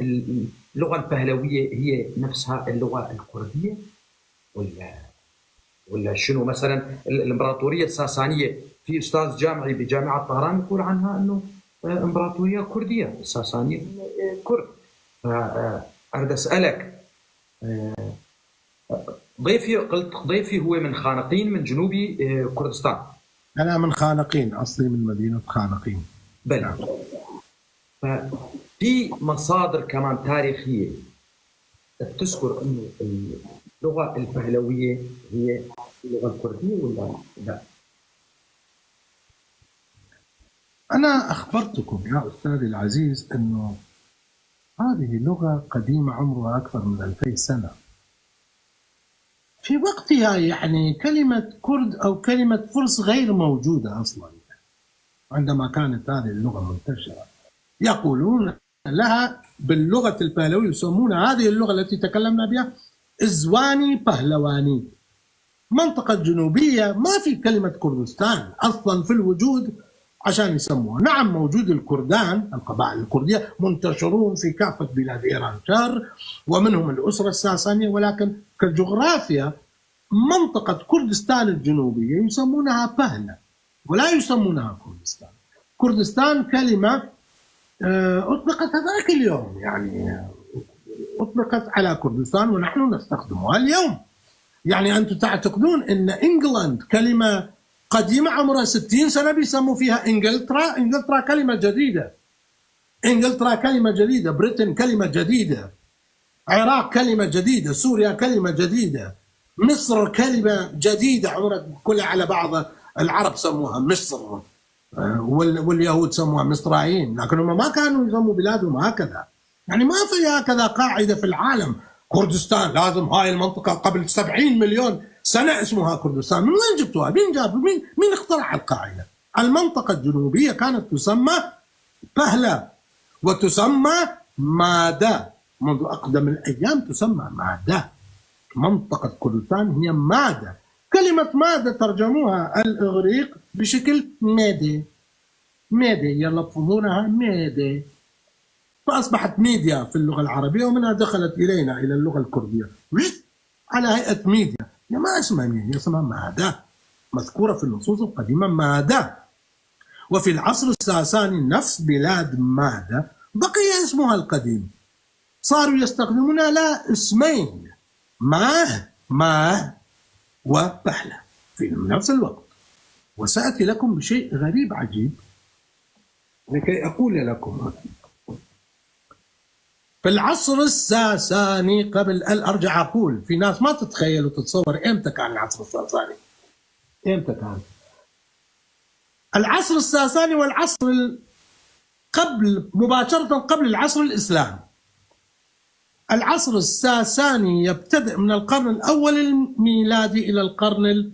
اللغة البهلوية هي نفسها اللغة الكردية، ولا شنو؟ مثلا الامبراطورية الساسانية، في استاذ جامعي بجامعة طهران يقول عنها انه امبراطورية كردية، الساسانية كرد. أريد أسألك، ضيفي هو من خانقين من جنوب كردستان. أنا من خانقين، أصلي من مدينة خانقين. بلى. ففي مصادر كمان تاريخية تذكر أنه اللغة البهلوية هي اللغة الكردية ولا لا؟ أنا أخبرتكم يا أستاذي العزيز أنه هذه اللغة قديمة عمرها أكثر من 2000 سنة. في وقتها يعني كلمة كرد أو كلمة فرس غير موجودة أصلا. عندما كانت هذه اللغة منتشرة يقولون لها باللغة البهلوية، يسمون هذه اللغة التي تكلمنا بها إزواني بهلواني. منطقة جنوبية ما في كلمة كردستان أصلا في الوجود عشان يسموها. نعم موجود الكردان، القبائل الكردية منتشرون في كافة بلاد إيران شر، ومنهم الأسرة الساسانية، ولكن كجغرافيا منطقة كردستان الجنوبية يسمونها بهلة ولا يسمونها كردستان. كردستان كلمة أطلقت هذاك اليوم، يعني أطلقت على كردستان ونحن نستخدمها اليوم. يعني أنتم تعتقدون أن إنجلند كلمة قديمة عمرها 60 سنة بيسموا فيها إنجلترا؟ إنجلترا كلمة جديدة، إنجلترا كلمة جديدة، بريطن كلمة جديدة، عراق كلمة جديدة، سوريا كلمة جديدة، مصر كلمة جديدة عمرها كلها على بعض. العرب سموها مصر واليهود سموها مصرايين، لكن هم ما كانوا يسموا بلادهم هكذا. يعني ما في هكذا قاعدة في العالم كردستان لازم هاي المنطقة قبل 70 مليون سنة اسمها كردستان. من وين جبتوها؟ مين اخترع القاعدة؟ المنطقة الجنوبية كانت تسمى بهلة وتسمى مادة منذ أقدم الأيام، تسمى مادة. منطقة كردستان هي مادة. كلمة مادة ترجموها الإغريق بشكل ميدي، يلفظونها ميدي، فأصبحت ميديا في اللغة العربية، ومنها دخلت إلينا إلى اللغة الكردية على هيئة ميديا. ما اسمها ميديا، اسمها مادة، مذكورة في النصوص القديمة مادة. وفي العصر الساساني نفس بلاد مادة بقي اسمها القديم، صاروا يستخدمون لا اسمين، ماه وبهلة في نفس الوقت. وسأتي لكم بشيء غريب عجيب لكي أقول لكم. في العصر الساساني قبل أن أرجع أقول، في ناس ما تتخيل وتتصور إمتى كان العصر الساساني. إمتى كان العصر الساساني؟ والعصر قبل مباشرة قبل العصر الإسلامي. العصر الساساني يبتدئ من القرن الأول الميلادي إلى القرن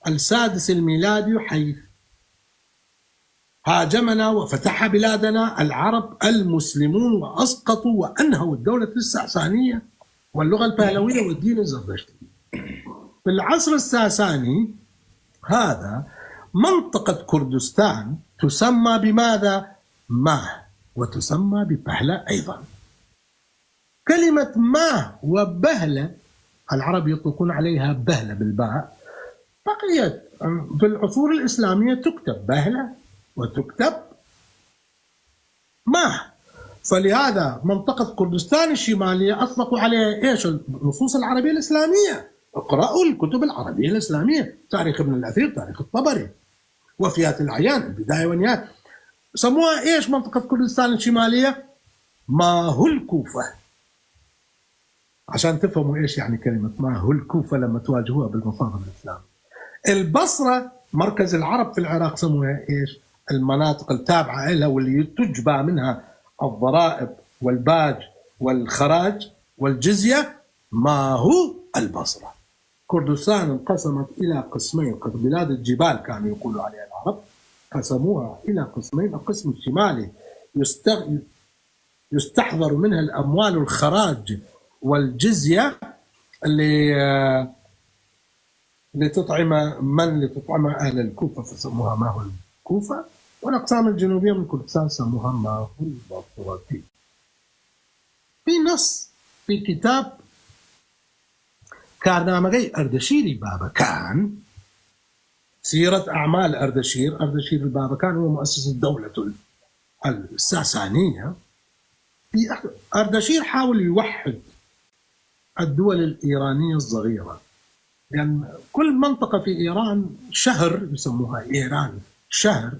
السادس الميلادي، حيث هاجمنا وفتح بلادنا العرب المسلمون وأسقطوا وأنهوا الدولة الساسانية واللغة البهلوية والدين الزردشتي. في العصر الساساني هذا منطقة كردستان تسمى بماذا؟ ماه، وتسمى ببهلة أيضا. كلمة ما وبهلة العرب يطلقون عليها بهلة بالباء، بقيت في العصور الإسلامية تكتب بهلة وتكتب ما. فلهذا منطقة كردستان الشمالية أطلقوا عليها إيش؟ النصوص العربية الإسلامية. اقرأوا الكتب العربية الإسلامية، تاريخ ابن الأثير، تاريخ الطبري، وفيات العيان، البداية والنهاية. سموها إيش منطقة كردستان الشمالية؟ ما هو الكوفة. عشان تفهموا إيش يعني كلمة ما هو الكوفة لما تواجهوها بالمفاهيم الإسلامية. البصرة مركز العرب في العراق سموها إيش؟ المناطق التابعة لها واللي تجبى منها الضرائب والباج والخراج والجزية ما هو البصرة. كردستان انقسمت إلى قسمين، بلاد الجبال كانوا يقولوا عليها العرب، قسموها إلى قسمين. القسم الشمالي يستحضر منها الأموال والخراج والجزية لتطعم أهل الكوفة، فسموها ما هو الكوفة. والأقسام الجنوبية من كردستان سموها ما هو البصرة. في نص في كتاب كارنامجي أردشيري بابكان، سيرة أعمال أردشير البابكان هو مؤسس الدولة الساسانية. في أردشير حاول يوحد الدول الإيرانية الصغيرة، لأن يعني كل منطقة في إيران شهر يسموها إيران شهر،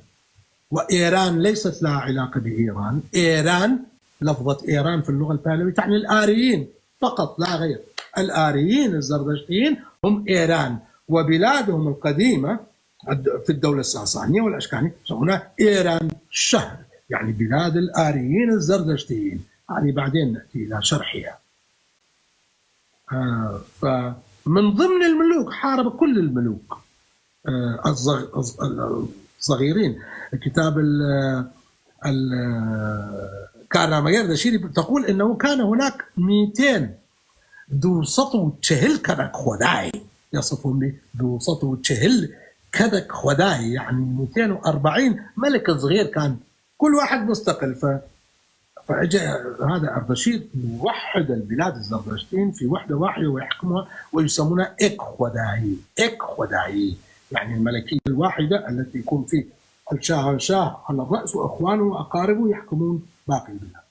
وإيران ليست لها علاقة بإيران. إيران، لفظة إيران في اللغة البهلوية تعني الآريين فقط لا غير. الآريين الزردشتيين هم إيران، وبلادهم القديمة في الدولة الساسانية والأشكانية يسمونها إيران شهر، يعني بلاد الآريين الزردشتيين. يعني بعدين نأتي إلى شرحها. فمن ضمن الملوك حارب كل الملوك الصغيرين. كتاب كارنامجي أردشيري تقول إنه كان هناك 200 دو سطو تشهل كدك خداي، يصفون به دو سطو تشهل كدك خداي، يعني 240 ملك صغير كان كل واحد مستقل. فاجى هذا أردشير يوحد البلاد الزردشتين في وحدة واحدة ويحكمها ويسمونها إك خداي، يعني الملكية الواحدة التي يكون فيه الشاه على الرأس وأخوانه وأقاربه يحكمون باقي البلاد.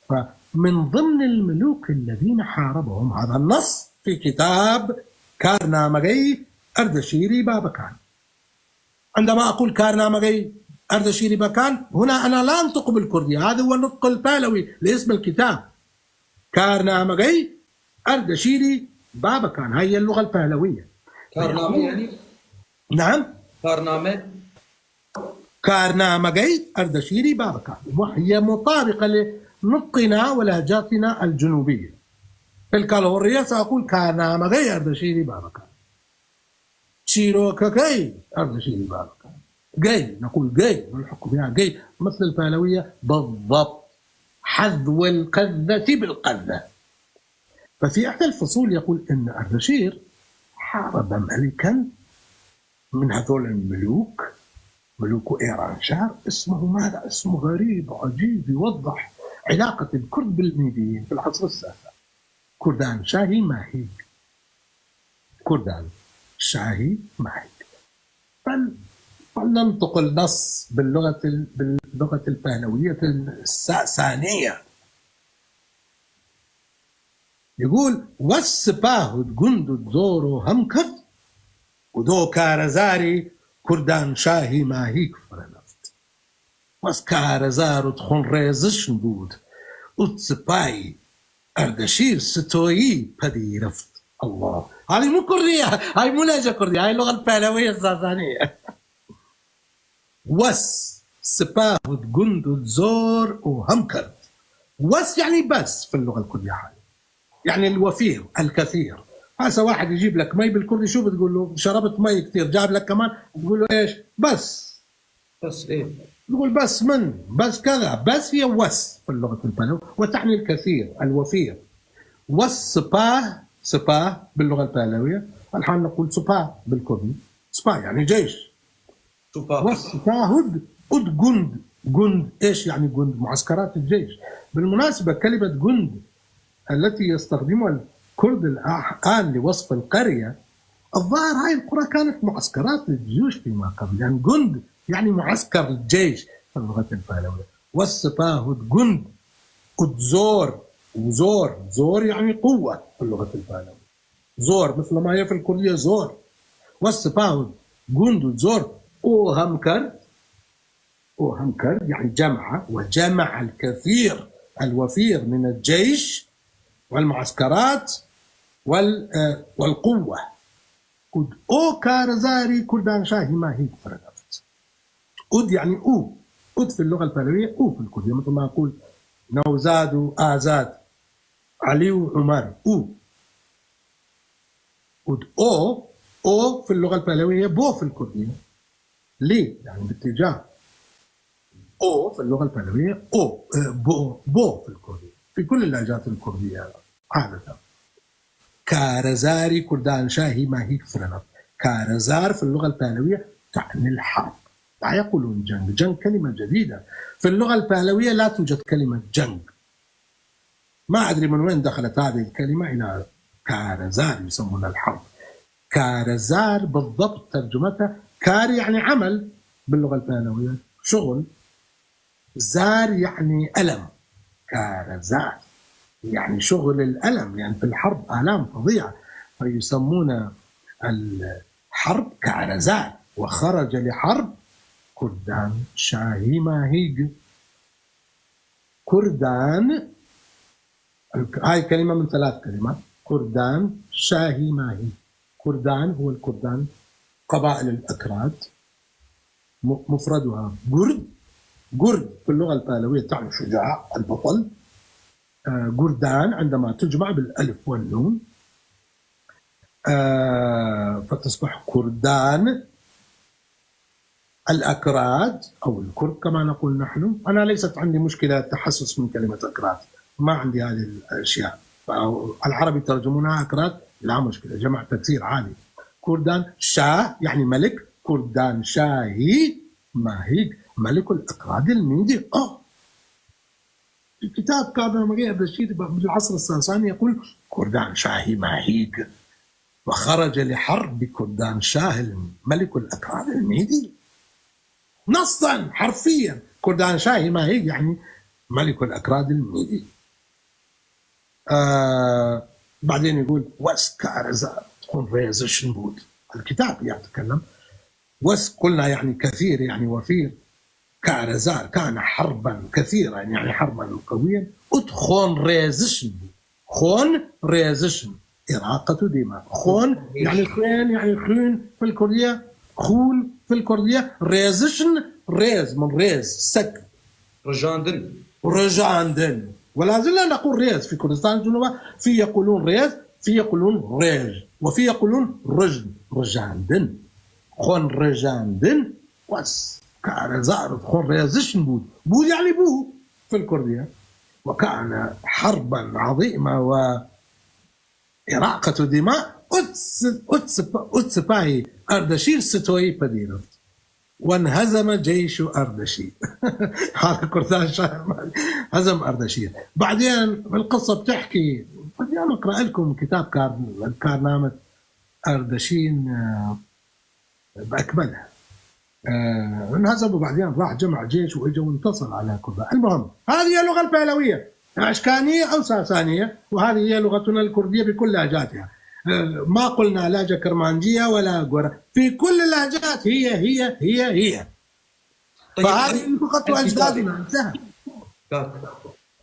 فمن ضمن الملوك الذين حاربهم هذا النص في كتاب كارنامجي أردشيري بابكان. عندما أقول كارنامجي أردشيري بابكان هنا أنا لا أنطق بالكردية، هذا هو النطق البهلوي لاسم الكتاب. كارنامجي أردشيري بابكان، هي اللغة البهلوية. كارنامة يعني؟ نعم، كارنامجي أردشيري بابكان، وهي مطابقة لنطقنا ولهجاتنا الجنوبية. في الكالورية سأقول كارنامجي أردشيري بابكان. تشيروكاكي أردشيري بابكان. جاي نقول جاي ونحكم بها جاي مثل البهلوية بالضبط، حذو القذة بالقذة. ففي أحد الفصول يقول إن أردشير حارب ملكا من هذول الملوك، ملوك إيران شهر، اسمه ماذا؟ اسمه غريب عجيب يوضح علاقة الكرد بالميديين في العصر السابع. كردان شاهي ماهيج، كردان شاهي ماهيج. فلننطق النص باللغة البهلوية الساسانية. يقول والسباه جند زورو همكر ودو كارزاري كردان شاهي ماهيك فرنفت واس كارزارو تخون ريزشن بود وتسباي أردشير ستوي بدي رفت. الله، هذه مو كردية، هاي مو لهجة كردية، هاي اللغة البهلوية الساسانية. وس سباه جند زور وهمكر. وس يعني بس في اللغة الكردية حالي، يعني الوفير الكثير. هسه واحد يجيب لك مي بالكردي شو بتقول له؟ شربت مي كثير، جاب لك كمان تقول له ايش؟ بس ايه؟ تقول بس بس كذا، بس هي وس في اللغة البهلوية وتعني الكثير الوفير. سباه باللغة البهلوية، الحين نقول سباه بالكردي، سباه يعني جيش. وسباهد جند ايش يعني جند؟ معسكرات الجيش. بالمناسبة كلمة جند التي يستخدمها الكرد الآن لوصف القرية، الظاهر هاي القرى كانت معسكرات للجيوش فيما قبل، يعني جند يعني معسكر الجيش في اللغة البهلوية. والسباهد جند، وزور، زور يعني قوة في اللغة البهلوية، زور مثل ما هي في الكردية زور. والسباهد جند وزور. وهمكر يعني جمع، وجمع الكثير الوفير من الجيش والمعسكرات والقوة. او كارزاري كردان شاهي ما هي فرنفت. أود يعني أود في اللغة البهلوية، في الكردية، مثل ما أقول نوزاد وآزاد، علي وعمر، أود أو في اللغة البهلوية، بو في الكردية. ليه؟ يعني باتجاه. أو في اللغة البهلوية بو في الكردية، في كل اللهجات الكردية عادة. كارزاري كردان شاهي ما هي فرنف. كارزار في اللغة البهلوية تعني الحرب، لا يقولون جنگ. جنگ كلمة جديدة في اللغة البهلوية، لا توجد كلمة جنگ. ما أدري من وين دخلت هذه الكلمة إلى كارزار، يسمونها الحرب. كارزار بالضبط ترجمتها كار يعني عمل باللغة البهلوية، شغل. زار يعني ألم. كارزار يعني شغل الألم، يعني في الحرب آلام فظيعة، فيسمون الحرب كارزار. وخرج لحرب كردان شاهي ماهيج. كردان، هاي كلمة من 3 كلمات، كردان شاهي ماهيج. كردان هو الكردان، قبائل الأكراد، مفردها قرد في اللغة البهلوية تعني شجاع، البطل. قردان عندما تجمع بالألف والنون فتصبح كردان. الأكراد أو الكرد كما نقول نحن. أنا ليست عندي مشكلة تحسس من كلمة أكراد، ما عندي هذه الأشياء. العربي ترجمونها أكراد، لا مشكلة، جمع تكسير عادي. كردان شاه يعني ملك. كردان شاهي ماهيج، ملك الأكراد الميدي. في كتاب كارنامغي أردشير بالعصر الساساني يقول كردان شاهي ماهيج، وخرج لحرب بكردان شاه ملك الأكراد الميدي. نصا حرفيا كردان شاهي ماهيج يعني ملك الأكراد الميدي. بعدين يقول وسكارزا ريزشن بود. الكتاب يتكلم قلنا يعني كثير يعني وفير. كارزار كان حربا كثيرا يعني حربا قويا. ادخون ريزشن، خون ريزشن إراقة دماء. خون يعني خين، يعني خون في الكردية، خون في الكردية. ريزشن ريز من ريز سك، رجاندن. ولا زلنا نقول ريز في كردستان الجنوبي، في يقولون ريز، في يقولون ريج، وفي يقولون رجاندن. خون رجاندن وس كارزار خون ريزشن بود يعني بو في الكردية. وكان حربا عظيمة وإراقة دماء. أتسباهي أردشير ستوي بديرفت، وانهزم جيش أردشير. هذا كردان هزم أردشير. بعدين القصة بتحكي، بدي أقرأ لكم كتاب كارنامة أردشين بأكملها. انهزم وبعدين راح جمع جيش واجى وانتصر على كردان. المهم هذه هي اللغة البهلوية، أشكانية أو ساسانية، وهذه هي لغتنا الكردية بكل لهجاتها. ما قلنا لهجة كرمانجية ولا قرى، في كل اللهجات هي هي هي هي. طيب فهذه لغة أجدادنا انتهى.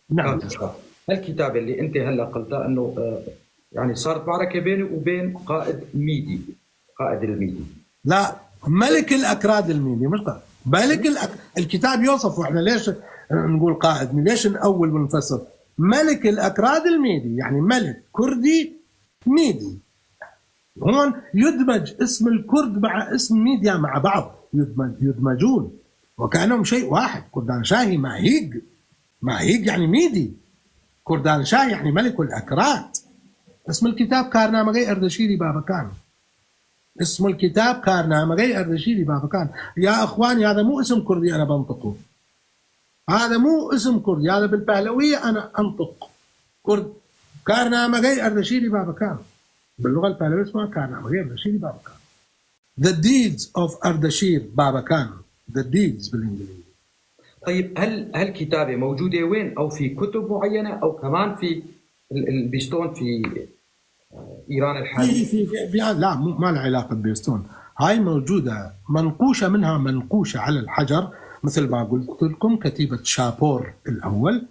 نعم. الكتاب اللي أنت هلا قلتها أنه يعني صارت معركة بيني وبين قائد الميدي. لا، ملك الأكراد الميدي، مش ملك الكتاب يوصف، واحنا ليش نقول قائد ميدي؟ ليش نأول ونفسر؟ ملك الأكراد الميدي يعني ملك كردي ميدي. هون يدمج اسم الكرد مع اسم ميديا مع بعض، يدمجون وكأنهم شيء واحد. كردان شاهي ماهيج يعني ميدي. كردان شاهي يعني ملك الأكراد. اسم الكتاب كارنامغي أردشيري بابكان. اسم الكتاب كارنامغي أردشيري بابكان. يا أخواني هذا مو اسم كردي أنا بنطقه، هذا مو اسم كردي، هذا بالبهلوية أنا أنطق كرد كارنامجي أردشيري بابكان باللغة البهلوية اسمها كارنامجي أردشيري بابكان. The deeds of أردشير بابكان. The deeds بالإنجليزي. طيب هل كتابة موجودة وين أو في كتب معينة أو كمان في البيستون في إيران الحالية؟ في لا ما لها علاقة ببيستون. هاي موجودة منقوشة منها منقوشة على الحجر مثل ما قلت لكم كتيبة شابور الأول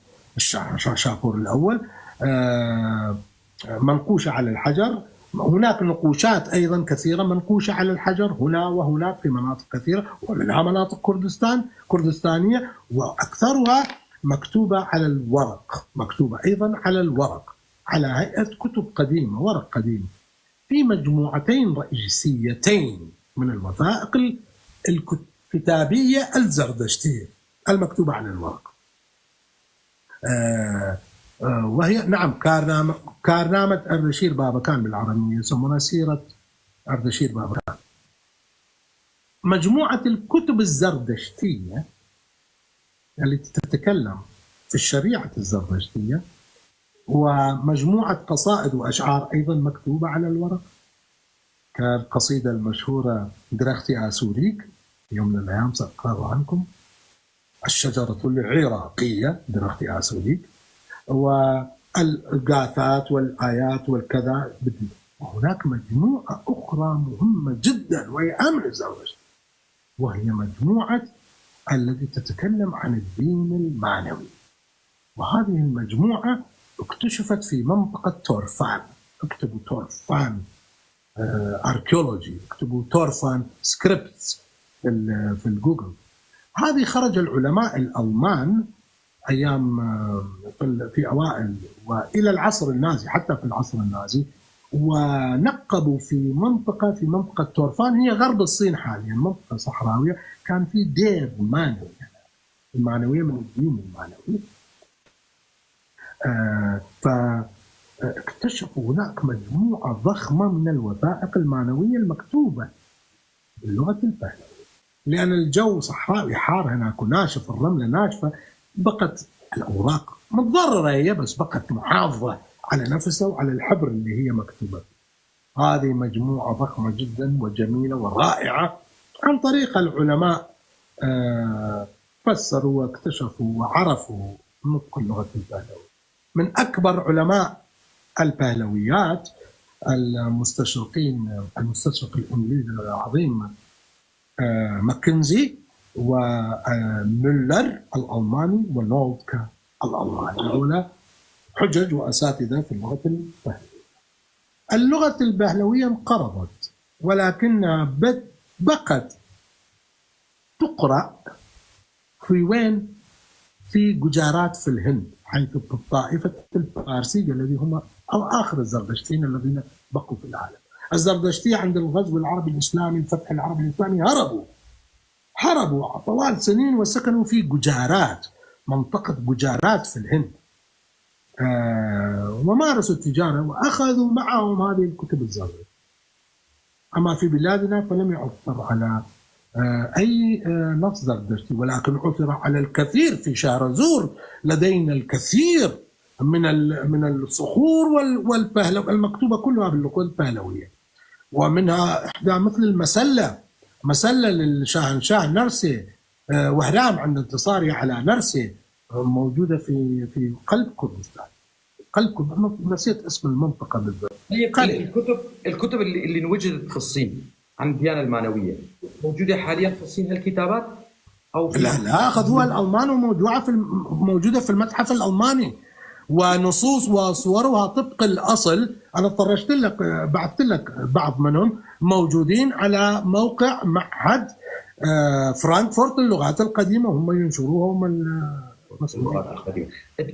شابور الأول منقوشة على الحجر. هناك نقوشات أيضا كثيرة منقوشة على الحجر هنا وهناك في مناطق كثيرة ومنها مناطق كردستانية وأكثرها مكتوبة على الورق مكتوبة أيضا على الورق على هيئة كتب قديمة ورق قديم في مجموعتين رئيسيتين من الوثائق الكتابية الزردشتية المكتوبة على الورق وهي نعم كارنامة أردشير بابكان بالعربية يسمونها سيرة أردشير بابكان. مجموعة الكتب الزردشتية التي تتكلم في الشريعة الزردشتية ومجموعة قصائد وأشعار أيضا مكتوبة على الورق كالقصيدة المشهورة درختي آسوريك يوم من الأيام سأقرأ عنكم الشجرة العراقية درختي آسوريك والغاثات والآيات والكذا. وهناك مجموعة أخرى مهمة جدا وهي أمر الزردشت وهي مجموعة التي تتكلم عن الدين المعنوي وهذه المجموعة اكتشفت في منطقة تورفان. اكتبوا تورفان أركيولوجي اكتبوا تورفان سكريبتس في الجوجل. هذه خرج العلماء الألمان أيام في أوائل وإلى العصر النازي حتى في العصر النازي ونقبوا في منطقة تورفان هي غرب الصين حاليا منطقة صحراوية كان في دير مانوي المعنوية من الدين المعنوي فاكتشفوا هناك مجموعة ضخمة من الوثائق المعنوية المكتوبة باللغة البهلوية لأن الجو صحراوي حار هناك وناشف الرملة ناشفة بقت الأوراق متضررة هي بس بقت محافظة على نفسها وعلى الحبر اللي هي مكتوبة. هذه مجموعة ضخمة جدا وجميلة ورائعة عن طريق العلماء فسروا واكتشفوا وعرفوا نطق اللغة البهلوية. من أكبر علماء البهلويات المستشرق الإنجليزي العظيم ماكنزي وميلر الألماني ونولدكا الألماني هؤلاء حجج وأساتذة في اللغة البهلوية. اللغة البهلوية انقرضت ولكنها بقت تقرأ في وين؟ في ججارات في الهند حيث الطائفة البارسية الذي هم آخر الزردشتيين الذين بقوا في العالم. الزردشتية عند الغزو العربي الإسلامي الفتح العربي الإسلامي هربوا طوال سنين وسكنوا في ججارات منطقة ججارات في الهند ومارسوا التجارة وأخذوا معهم هذه الكتب الزردشتية. أما في بلادنا فلم يعثر على أي نص زردشتي ولكن عثر على الكثير في شهرزور. لدينا الكثير من الصخور والبهلوية المكتوبة كلها باللغة البهلوية ومنها إحدى مثل مسلة للشاهنشاه نرسي وهرام عند انتصاره على نرسي موجودة في قلب كردستان. نسيت اسم المنطقة بالضبط. الكتب اللي انوجدت في الصين عن الديانة المعنوية موجودة حاليا في الصين هالكتابات أو في لا أخذوها الألمان وموجودة في المتحف الألماني ونصوص وصورها طبق الأصل. أنا بعثت لك بعض منهم موجودين على موقع معهد فرانكفورت للغات القديمة هم ينشروها هم المسؤولين.